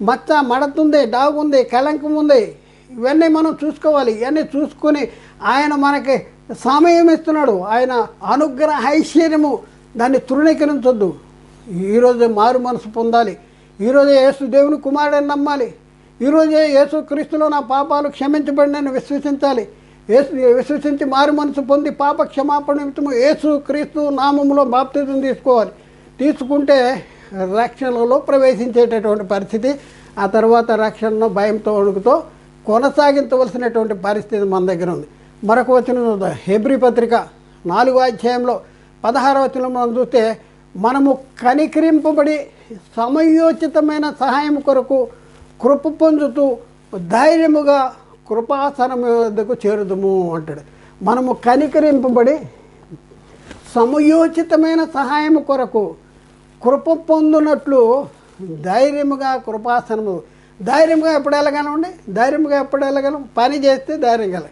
Speaker 1: మచ్చ మడతుంది, డాగు ఉంది, కళంకం ఉంది? ఇవన్నీ మనం చూసుకోవాలి. ఇవన్నీ చూసుకొని ఆయన మనకి సమయం ఇస్తున్నాడు. ఆయన అనుగ్రహ ఐశ్వర్యము, దాన్ని తృణీకరించొద్దు. ఈరోజు మారు మనసు పొందాలి. ఈరోజే యేసు దేవుని కుమారుడని నమ్మాలి. ఈరోజే యేసు క్రీస్తులో నా పాపాలు క్షమించబడినని విశ్వసించాలి. విశ్వసించి మారు మనసు పొంది పాప క్షమాపణ నిమిత్తము యేసు క్రీస్తు నామములో బాప్తిజం తీసుకోవాలి. తీసుకుంటే రక్షణలో ప్రవేశించేటటువంటి పరిస్థితి. ఆ తర్వాత రక్షణను భయంతో వణుకుతో కొనసాగించవలసినటువంటి పరిస్థితి మన దగ్గర ఉంది. మరొక వచనం హెబ్రీ పత్రిక 4వ అధ్యాయంలో 16వ వచనం మనం చూస్తే, మనము కనికరింపబడి సమయోచితమైన సహాయం కొరకు కృప పొందుతూ ధైర్యముగా కృపాసనం వద్దకు చేరుదుము అంటాడు. మనము కనికరింపబడి సమయోచితమైన సహాయం కొరకు కృప పొందునట్లు ధైర్యముగా కృపాసనము. ధైర్యంగా ఎప్పుడు వెళ్ళగలండి? ధైర్యంగా ఎప్పుడు వెళ్ళగలం? పని చేస్తే ధైర్యం కల,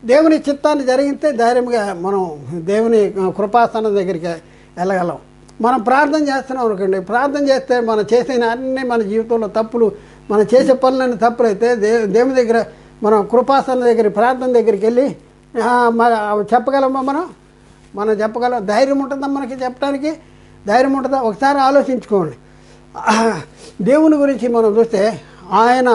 Speaker 1: దేవుని చిత్తాన్ని జరిగితే ధైర్యంగా మనం దేవుని కృపాసనం దగ్గరికి వెళ్ళగలం. మనం ప్రార్థన చేస్తున్నాం అనుకోండి, ప్రార్థన చేస్తే మనం చేసిన అన్ని మన జీవితంలో తప్పులు, మనం చేసే పనులన్నీ తప్పులైతే దేవుని దగ్గర మనం కృపాసనం దగ్గర ప్రార్థన దగ్గరికి వెళ్ళి చెప్పగలమా? మనం చెప్పగలం. ధైర్యం ఉంటుందా మనకి చెప్పడానికి? ధైర్యం ఉంటుందా? ఒకసారి ఆలోచించుకోండి. దేవుని గురించి మనం చూస్తే ఆయన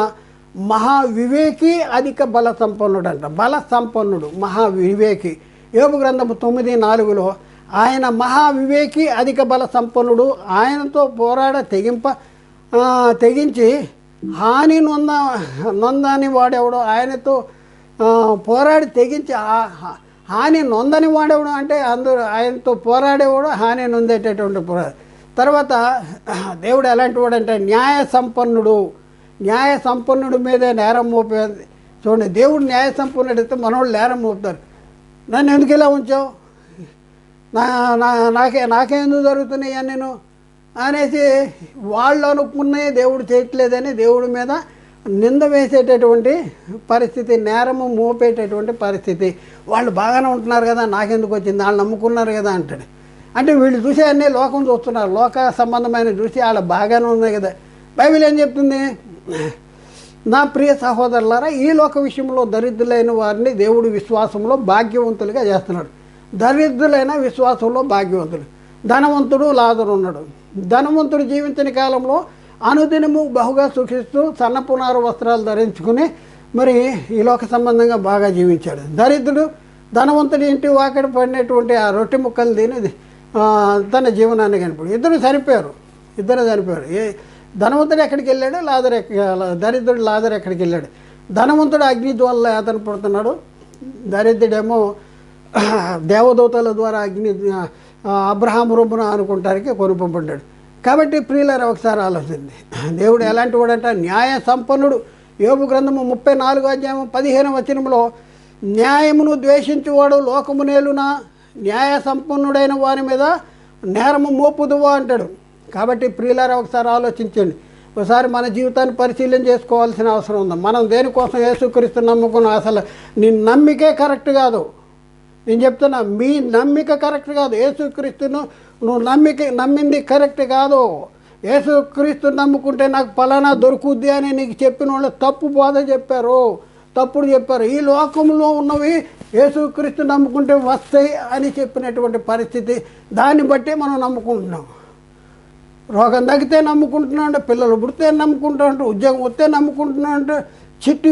Speaker 1: మహావివేకి అధిక బల సంపన్నుడు అంట. బల సంపన్నుడు మహావివేకి. యోబు గ్రంథము 9:4 ఆయన మహావివేకి అధిక బల సంపన్నుడు, ఆయనతో పోరాడ తెగించి హాని నొందని వాడెవడు, ఆయనతో పోరాడి తెగించి హాని నొందని వాడేవాడు అంటే అందరూ ఆయనతో పోరాడేవాడు హాని నొందేటటువంటి తర్వాత దేవుడు ఎలాంటి వాడు అంటే న్యాయ సంపన్నుడు మీదే నేరం మోపేది. చూడండి, దేవుడు న్యాయ సంపన్నుడు అయితే మనోళ్ళు నేరం మోపుతారు. నన్ను ఎందుకు ఇలా ఉంచావు, నాకెందుకు జరుగుతున్నాయి నేను అనేసి వాళ్ళు అనుకున్నాయి దేవుడు చేయట్లేదని దేవుడి మీద నింద వేసేటటువంటి పరిస్థితి, నేరము మోపేటటువంటి పరిస్థితి. వాళ్ళు బాగానే ఉంటున్నారు కదా, నాకెందుకు వచ్చింది, వాళ్ళు నమ్ముకున్నారు కదా అంటాడు. అంటే వీళ్ళు చూసే అన్నీ లోకం చూస్తున్నారు, లోక సంబంధమైన చూసి వాళ్ళు బాగానే ఉన్నాయి కదా. బైబిల్ ఏం చెప్తుంది, నా ప్రియ సహోదరులారా, ఈ లోక విషయంలో దరిద్రులైన వారిని దేవుడు విశ్వాసంలో భాగ్యవంతులుగా చేస్తున్నాడు. దరిద్రులైన విశ్వాసంలో భాగ్యవంతులు. ధనవంతుడు లాజరు ఉన్నాడు. ధనవంతుడు జీవించిన కాలంలో అనుదినము బహుగా సుఖిస్తూ సన్నపునారు వస్త్రాలు ధరించుకుని మరి ఈ లోక సంబంధంగా బాగా జీవించాడు. దరిద్రుడు ధనవంతుడి ఇంటి వాకడి పడినటువంటి ఆ రొట్టె ముక్కలు తిని తన జీవనాన్ని కనిపడు. ఇద్దరు చనిపోయారు. ధనవంతుడు ఎక్కడికి వెళ్ళాడు, దరిద్రుడు లాజరు ఎక్కడికి వెళ్ళాడు. ధనవంతుడు అగ్ని జ్వాలలో యాతన పడుతున్నాడు, దరిద్రుడేమో దేవదూతల ద్వారా అబ్రహాము రొమ్మున అనుకుంటానికి కొనుపబడ్డాడు. కాబట్టి ప్రియులారా ఒకసారి ఆలోచించింది, దేవుడు ఎలాంటి వాడంట, న్యాయ సంపన్నుడు. యోబు గ్రంథము 34:15 న్యాయమును ద్వేషించువాడు లోకము నేలునా, న్యాయ సంపన్నుడైన వారి మీద నేరము మోపుదువా అంటాడు. కాబట్టి ప్రియులారా ఒకసారి ఆలోచించండి, ఒకసారి మన జీవితాన్ని పరిశీలన చేసుకోవాల్సిన అవసరం ఉంది. మనం దేనికోసం యేసుక్రీస్తు నమ్ముకున్నాం, అసలు నీ నమ్మికే కరెక్ట్ కాదు. నేను చెప్తున్నా, మీ నమ్మిక కరెక్ట్ కాదు. యేసుక్రీస్తును నువ్వు నమ్మింది కరెక్ట్ కాదు. యేసుక్రీస్తు నమ్ముకుంటే నాకు ఫలానా దొరుకుద్ది అని నీకు చెప్పిన వాళ్ళు తప్పు బోధ చెప్పారు, తప్పుడు చెప్పారు. ఈ లోకంలో ఉన్నవి యేసుక్రీస్తు నమ్ముకుంటే వస్తాయి అని చెప్పినటువంటి పరిస్థితి, దాన్ని బట్టే మనం నమ్ముకుంటున్నాం. రోగం తగ్గితే నమ్ముకుంటున్నాం అంటే, పిల్లలు పుడితే నమ్ముకుంటున్నాం అంటే, ఉద్యోగం వస్తే నమ్ముకుంటున్నాం అంటే, చిట్టి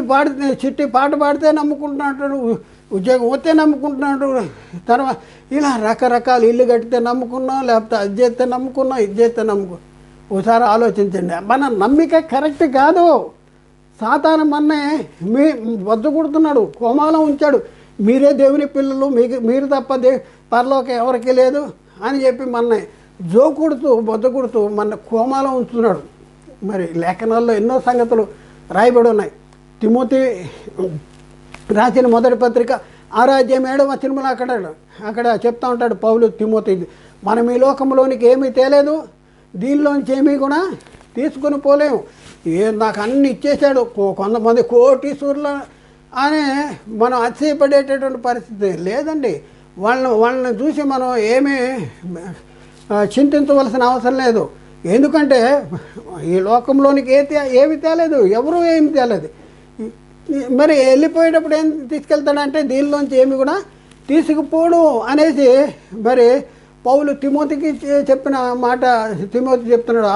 Speaker 1: పాట పాడితే నమ్ముకుంటున్నా అంటాడు, ఉద్యోగం వస్తే నమ్ముకుంటున్నాడు. తర్వాత ఇలా రకరకాల ఇల్లు కట్టితే నమ్ముకున్నాం, లేకపోతే అది చేస్తే నమ్ముకున్నాం, ఇది చేస్తే నమ్ముకున్నాం. ఒకసారి ఆలోచించండి, మన నమ్మిక కరెక్ట్ కాదు. సాతాను మన్నే వద్ద కొడుతున్నాడు, కోమాలో ఉంచాడు. మీరే దేవుని పిల్లలు, మీరు తప్ప పరలోకం ఎవరికి లేదు అని చెప్పి మన్నే బొద్ద కొడుతూ మన కోమాలో ఉంచుతున్నాడు. మరి లేఖనాల్లో ఎన్నో సంగతులు రాయబడి ఉన్నాయి. తిమోతి రాసిన మొదటి పత్రిక 6:7 అక్కడ చెప్తా ఉంటాడు పౌలు తిమోతి, మనం ఈ లోకంలోనికి ఏమీ తేలేదు, దీనిలోంచి ఏమీ కూడా తీసుకుని పోలేము. నాకు అన్ని ఇచ్చేసాడు, కొంతమంది కోటీశ్వరులు అని మనం అతిశయపడేటటువంటి పరిస్థితి లేదండి. వాళ్ళని చూసి మనం ఏమీ చింతించవలసిన అవసరం లేదు. ఎందుకంటే ఈ లోకంలోనికి ఏమి తేలేదు, ఎవరూ ఏమి తేలేదు. మరి వెళ్ళిపోయేటప్పుడు ఏం తీసుకెళ్తాడంటే దీనిలోంచి ఏమి కూడా తీసుకుపోడు అనేసి మరి పౌలు తిమోతికి చెప్పిన మాట తిమోతి చెప్తున్నాడు.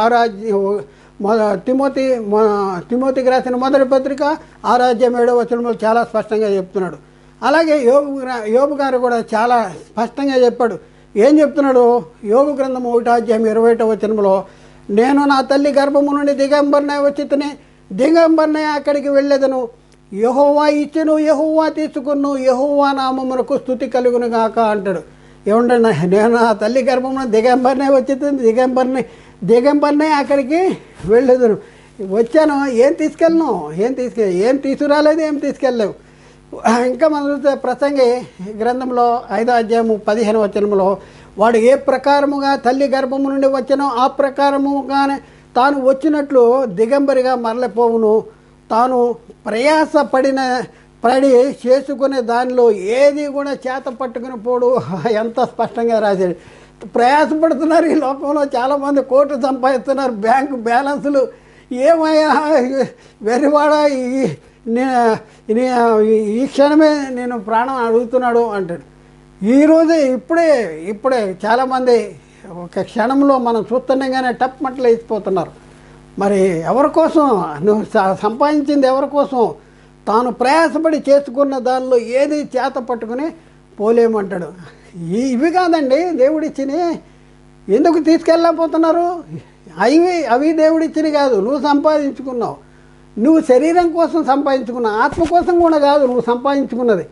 Speaker 1: తిమోతికి రాసిన మొదటి పత్రిక 6:7 చాలా స్పష్టంగా చెప్తున్నాడు. అలాగే యోబు గారు కూడా చాలా స్పష్టంగా చెప్పాడు. ఏం చెప్తున్నాడు? యోబు గ్రంథం 1:21 నేను నా తల్లి గర్భము నుండి దిగంబరనే అక్కడికి వెళ్ళేదను, యెహోవా ఇచ్చెను, యెహోవా తీసుకును, యెహోవా నామమునకు స్తుతి కలుగును గాక అంటాడు. ఏమంటే నేను నా తల్లి గర్భమున దిగంబరనే అక్కడికి వెళ్ళేదను. వచ్చాను, ఏం తీసుకురాలేదు, ఏం తీసుకెళ్ళలేవు. ఇంకా మనం చూస్తే ప్రసంగి గ్రంథంలో 5:15 వాడు ఏ ప్రకారముగా తల్లి గర్భము నుండి వచ్చానో ఆ ప్రకారముగానే తాను వచ్చినట్లు దిగంబరిగా మరలిపోవును, తాను పడి చేసుకునే దానిలో ఏది కూడా చేత పట్టుకుని పోడు. ఎంత స్పష్టంగా రాశాడు. ప్రయాసపడుతున్నారు ఈ లోకంలో చాలామంది, కోట్లు సంపాదిస్తున్నారు, బ్యాంకు బ్యాలెన్సులు. ఏమయ్యా వెర్రివాడ, ఈ క్షణమే నేను ప్రాణం అడుగుతున్నాడు అంటాడు. ఈరోజు ఇప్పుడే చాలామంది ఒక క్షణంలో మనం చూస్తుండగానే టప్ మట్లు వేసిపోతున్నారు. మరి ఎవరి కోసం నువ్వు సంపాదించింది ఎవరి కోసం? తాను ప్రయాసపడి చేసుకున్న దానిలో ఏది చేత పట్టుకుని పోలేమంటాడు. ఇవి కాదండి దేవుడిచ్చినవి. ఎందుకు తీసుకెళ్ళకపోతున్నారు? అవి దేవుడిచ్చినవి కాదు, నువ్వు సంపాదించుకున్నావు. నువ్వు శరీరం కోసం సంపాదించుకున్నావు, ఆత్మ కోసం కూడా కాదు నువ్వు సంపాదించుకున్నది.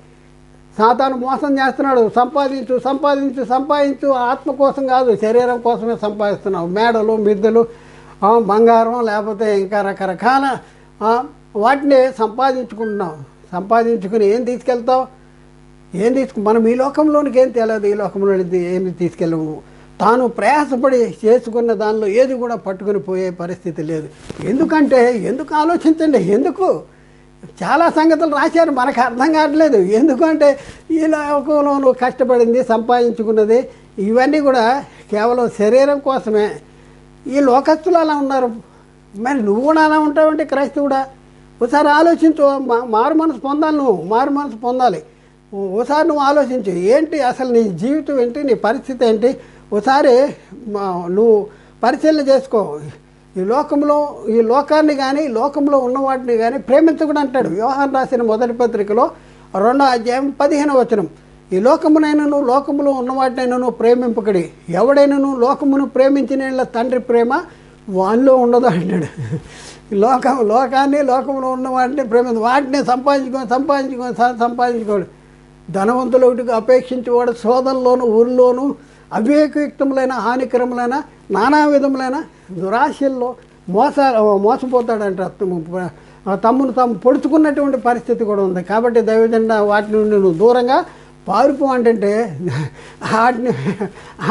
Speaker 1: సాతాను మోసం చేస్తున్నాడు. సంపాదించు సంపాదించు సంపాదించు, ఆత్మ కోసం కాదు, శరీరం కోసమే సంపాదిస్తున్నావు. మేడలు, మిద్దెలు, బంగారం, లేకపోతే ఇంకా రకరకాల వాటిని సంపాదించుకుంటున్నావు. సంపాదించుకుని ఏం తీసుకెళ్తావు? మనం ఈ లోకంలోనికి ఏం తెలియదు, ఈ లోకంలో ఏమి తీసుకెళ్ళము. తాను ప్రయాసపడి చేసుకున్న దానిలో ఏది కూడా పట్టుకుని పోయే పరిస్థితి లేదు. ఎందుకు ఆలోచించండి. ఎందుకు చాలా సంగతులు రాశారు, మనకు అర్థం కావట్లేదు. ఎందుకంటే ఈ లోకంలో నువ్వు కష్టపడింది, సంపాదించుకున్నది ఇవన్నీ కూడా కేవలం శరీరం కోసమే. ఈ లోకస్తులు అలా ఉన్నారు, మరి నువ్వు కూడా అలా ఉంటావంటే క్రైస్తవుడా? ఒకసారి ఆలోచించు. మారు మనసు పొందాలి, నువ్వు మారు మనసు పొందాలి. ఒకసారి నువ్వు ఆలోచించు, ఏంటి అసలు నీ జీవితం ఏంటి, నీ పరిస్థితి ఏంటి? ఒకసారి నువ్వు పరిశీలన చేసుకో. ఈ లోకాన్ని కానీ లోకంలో ఉన్న వాటిని కానీ ప్రేమించకూడదు అంటాడు. యోహాను రాసిన మొదటి పత్రికలో 2వ అధ్యాయం 15వ వచనం. ఈ లోకమునైనను లోకములో ఉన్న వాటినైనను ప్రేమింపకడి, ఎవడైనను లోకమును ప్రేమించిన తండ్రి ప్రేమ వానిలో ఉండదు అంటాడు. లోకాన్ని లోకంలో ఉన్న వాటిని వాటిని సంపాదించుకోడు. ధనవంతులు ఒకటికి అపేక్షించేవాడు శోధనలోను ఊరిలోను అవివేకయుక్తములైన హానికరములైన నానా విధములైన దురాశల్లో మోసపోతాడంట. తమ్మును తాము పొడుచుకున్నటువంటి పరిస్థితి కూడా ఉంది. కాబట్టి దైవజన వాటి నుండి నువ్వు దూరంగా పారిపో అంటే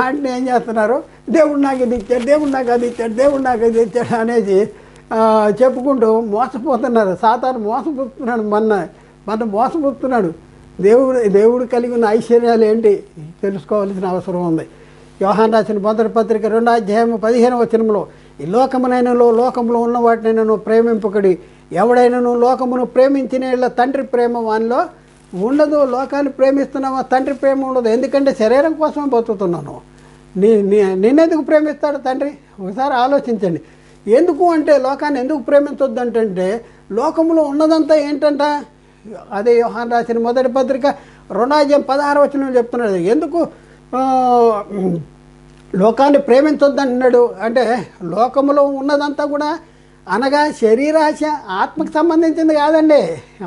Speaker 1: వాటిని ఏం చేస్తున్నారు? దేవుడు నాకు ఇది ఇచ్చాడు, దేవుడు నాకు అది ఇచ్చాడు, దేవుడు నాకు అది ఇచ్చాడు అనేది చెప్పుకుంటూ మోసపోతున్నారు. సాతాను మోసపోతున్నాడు, మన మోసపోతున్నాడు. దేవుడు కలిగి ఉన్న ఐశ్వర్యాలు ఏంటి తెలుసుకోవాల్సిన అవసరం ఉంది. యోహాను రాసిన మొదటి పత్రిక 2వ అధ్యాయం 15వ వచనంలో, ఈ లోకంలో ఉన్న వాటినైనా ప్రేమింపకడి, ఎవడైనాను లోకమును ప్రేమించిన తండ్రి ప్రేమ వానిలో ఉండదు. లోకాన్ని ప్రేమిస్తున్నావా, తండ్రి ప్రేమ ఉండదు. ఎందుకంటే శరీరం కోసమే బతుకుతున్నాను. నిన్నెందుకు ప్రేమిస్తాడు తండ్రి? ఒకసారి ఆలోచించండి. ఎందుకు అంటే లోకాన్ని ఎందుకు ప్రేమించొద్దు అంటే లోకంలో ఉన్నదంతా ఏంటంట? అదే యోహాను రాసిన మొదటి పత్రిక 2వ అధ్యాయం 16వ వచనం చెప్తున్నాడు. ఎందుకు లోకాన్ని ప్రేమించొద్దు అంటున్నాడు అంటే లోకంలో ఉన్నదంతా కూడా అనగా శరీరాశ ఆత్మకు సంబంధించింది కాదండి.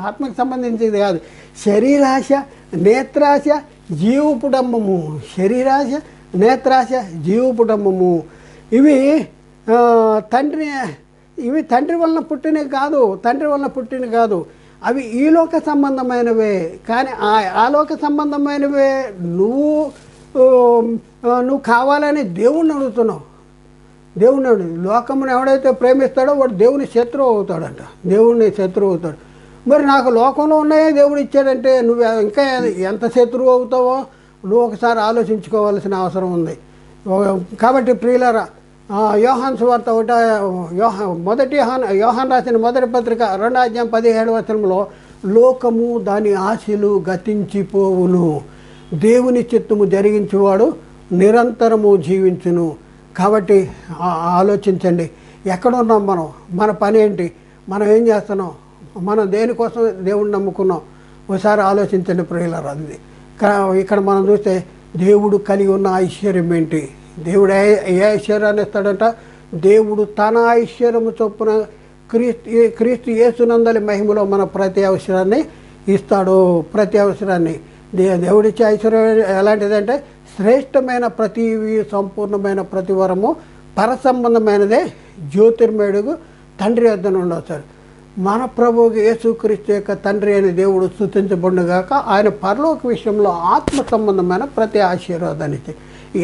Speaker 1: ఆత్మకు సంబంధించింది కాదు. శరీరాశ, నేత్రాశ, జీవపుడంబము. శరీరాశ, నేత్రాశ, జీవపుడంబము ఇవి తండ్రి వలన పుట్టినవి కాదు. అవి ఈ లోక సంబంధమైనవే. కానీ ఆ లోక సంబంధమైనవే నువ్వు కావాలని దేవుణ్ణి అడుగుతున్నావు. లోకమును ఎవడైతే ప్రేమిస్తాడో వాడు దేవుని శత్రువు అవుతాడంట. మరి నాకు లోకంలో ఉన్నాయే దేవుడు ఇచ్చాడంటే నువ్వు ఇంకా ఎంత శత్రువు అవుతావో నువ్వు ఒకసారి ఆలోచించుకోవాల్సిన అవసరం ఉంది. కాబట్టి ప్రియులారా, యోహాను సువార్త యోహాను రాసిన మొదటి పత్రిక 2వ అధ్యాయం 17వ వచనంలో, లోకము దాని ఆశలు గతించిపోవును, దేవుని చిత్తము జరిగించువాడు నిరంతరము జీవించును. కాబట్టి ఆలోచించండి, ఎక్కడున్నాం మనం, మన పని ఏంటి, మనం ఏం చేస్తున్నాం, మనం దేనికోసం దేవుడిని నమ్ముకున్నాం ఒకసారి ఆలోచించండి ప్రియులారా. అది ఇక్కడ మనం చూస్తే దేవుడు కలిగి ఉన్న ఐశ్వర్యం ఏంటి? దేవుడు ఏ ఐశ్వర్యాన్ని ఇస్తాడంట? దేవుడు తన ఐశ్వర్యము చొప్పున క్రీస్తు యేసునందలి మహిమలో మన ప్రతి అవసరాన్ని ఇస్తాడు. ప్రతి అవసరాన్ని దేవుడిచ్చే ఐశ్వర్యం ఎలాంటిదంటే శ్రేష్టమైన ప్రతివి, సంపూర్ణమైన ప్రతి వరము పరసంబంధమైనదే, జ్యోతిర్మయుడు తండ్రి వద్ద నుండి వస్తాడు. మన ప్రభువుకి యేసుక్రీస్తు యొక్క తండ్రి అనే దేవుడు స్తుతించబడుగాక. ఆయన పరలోక విషయంలో ఆత్మ సంబంధమైన ప్రతి ఆశీర్వాదాన్ని ఇచ్చి,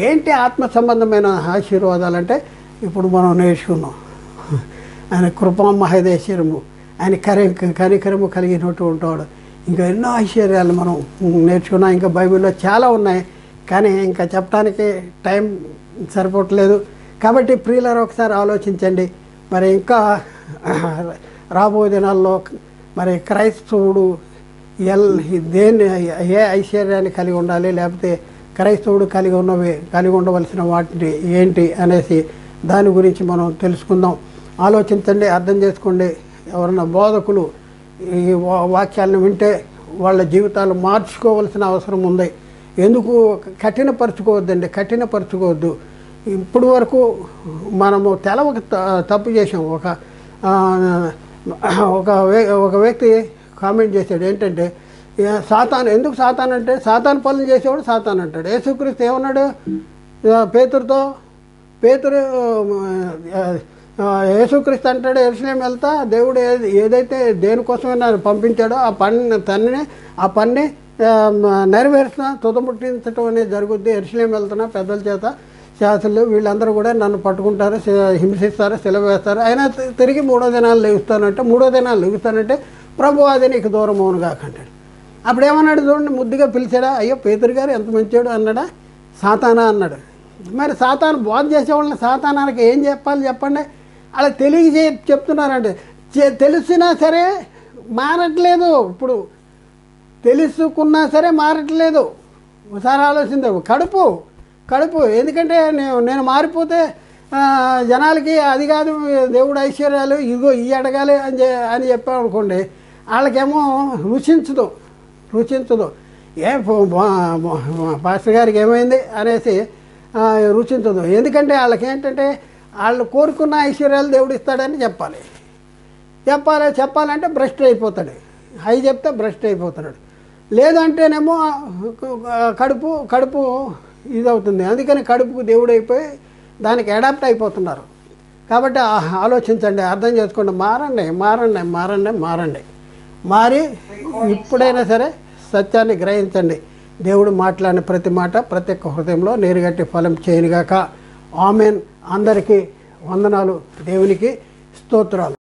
Speaker 1: ఏంటి ఆత్మ సంబంధమైన ఆశీర్వాదాలంటే ఇప్పుడు మనం నేర్చుకున్నాం. ఆయన కృపా మహదేశ్వరము, ఆయన కనికరము కలిగినటువంటి వాడు. ఇంకా ఎన్నో ఐశ్వర్యాలు మనం నేర్చుకున్నాం. ఇంకా బైబిల్లో చాలా ఉన్నాయి, కానీ ఇంకా చెప్పడానికి టైం సరిపోవట్లేదు. కాబట్టి ప్రియులారా ఒకసారి ఆలోచించండి. మరి ఇంకా రాబోయే దినాల్లో మరి క్రైస్తవుడు ఏ ఐశ్వర్యాన్ని కలిగి ఉండాలి, లేకపోతే క్రైస్తవుడు కలిగి ఉండవలసిన వాటిని ఏంటి అనేసి దాని గురించి మనం తెలుసుకుందాం. ఆలోచించండి, అర్థం చేసుకోండి. ఎవరన్నా బోధకులు ఈ వాక్యాలను వింటే వాళ్ళ జీవితాలు మార్చుకోవాల్సిన అవసరం ఉంది. ఎందుకు కఠినపరచుకోవద్దు. ఇప్పుడు వరకు మనము తెలవక తప్పు చేసాం. ఒక వ్యక్తి కామెంట్ చేశాడు ఏంటంటే, సాతాను ఎందుకు సాతాను అంటే, సాతాను పనులు చేసేవాడు సాతాను అంటాడు. యేసుక్రీస్తు ఏమన్నాడు పేతురుతో? పేతురు యేసుక్రీస్తు అంటాడు, యెరూషలేము వెళ్తా దేవుడు ఏదైతే దేనికోసమే నన్ను పంపించాడో ఆ పని నెరవేరుస్తున్నా తుదముట్టించడం అనేది జరుగుద్ది. యెరూషలేము వెళ్తున్నా, పెద్దల చేత శాస్త్రులు వీళ్ళందరూ కూడా నన్ను పట్టుకుంటారు, హింసిస్తారు, సిలువ వేస్తారు. అయినా తిరిగి 3వ దినాలు లెగుస్తానంటే ప్రభు అది నీకు దూరం అవును కాకంటాడు. అప్పుడు ఏమన్నాడు చూడండి, ముద్దుగా పిలిచాడా? అయ్యో పేతురు గారు ఎంత మంచివాడు అన్నాడా? సాతానా అన్నాడు. మరి సాతాను బోధ చేసేవాళ్ళని సాతానానికి ఏం చెప్పండి? అలా చెప్తున్నారంటే తెలిసినా సరే మారట్లేదు. ఇప్పుడు తెలుసుకున్నా సరే మారట్లేదు. ఒకసారి ఆలోచించే కడుపు ఎందుకంటే నేను మారిపోతే జనాలకి అది కాదు దేవుడు ఐశ్వర్యాలు ఇదిగో ఇవి అడగాలి అని చెప్పామనుకోండి, వాళ్ళకేమో రుచించదు. పాస్టర్ గారికి ఏమైంది అనేసి రుచించదు. ఎందుకంటే వాళ్ళకి ఏంటంటే వాళ్ళు కోరుకున్న ఐశ్వర్యాలు దేవుడు ఇస్తాడని చెప్పాలంటే భ్రష్ట్ అయిపోతాడు. అవి చెప్తే భ్రష్ట్ అయిపోతున్నాడు. లేదంటేనేమో కడుపు ఇదవుతుంది. అందుకని కడుపుకు దేవుడు అయిపోయి దానికి అడాప్ట్ అయిపోతున్నారు. కాబట్టి ఆలోచించండి, అర్థం చేసుకోండి, మారండి. మారి ఇప్పుడైనా సరే సత్యాన్ని గ్రహించండి. దేవుడు మాట్లాడిన ప్రతి మాట ప్రతి ఒక్క హృదయంలో నీరుగట్టి ఫలం చేయనుగాక. ఆమెన్. అందరికీ వందనాలు. దేవునికి స్తోత్రాలు.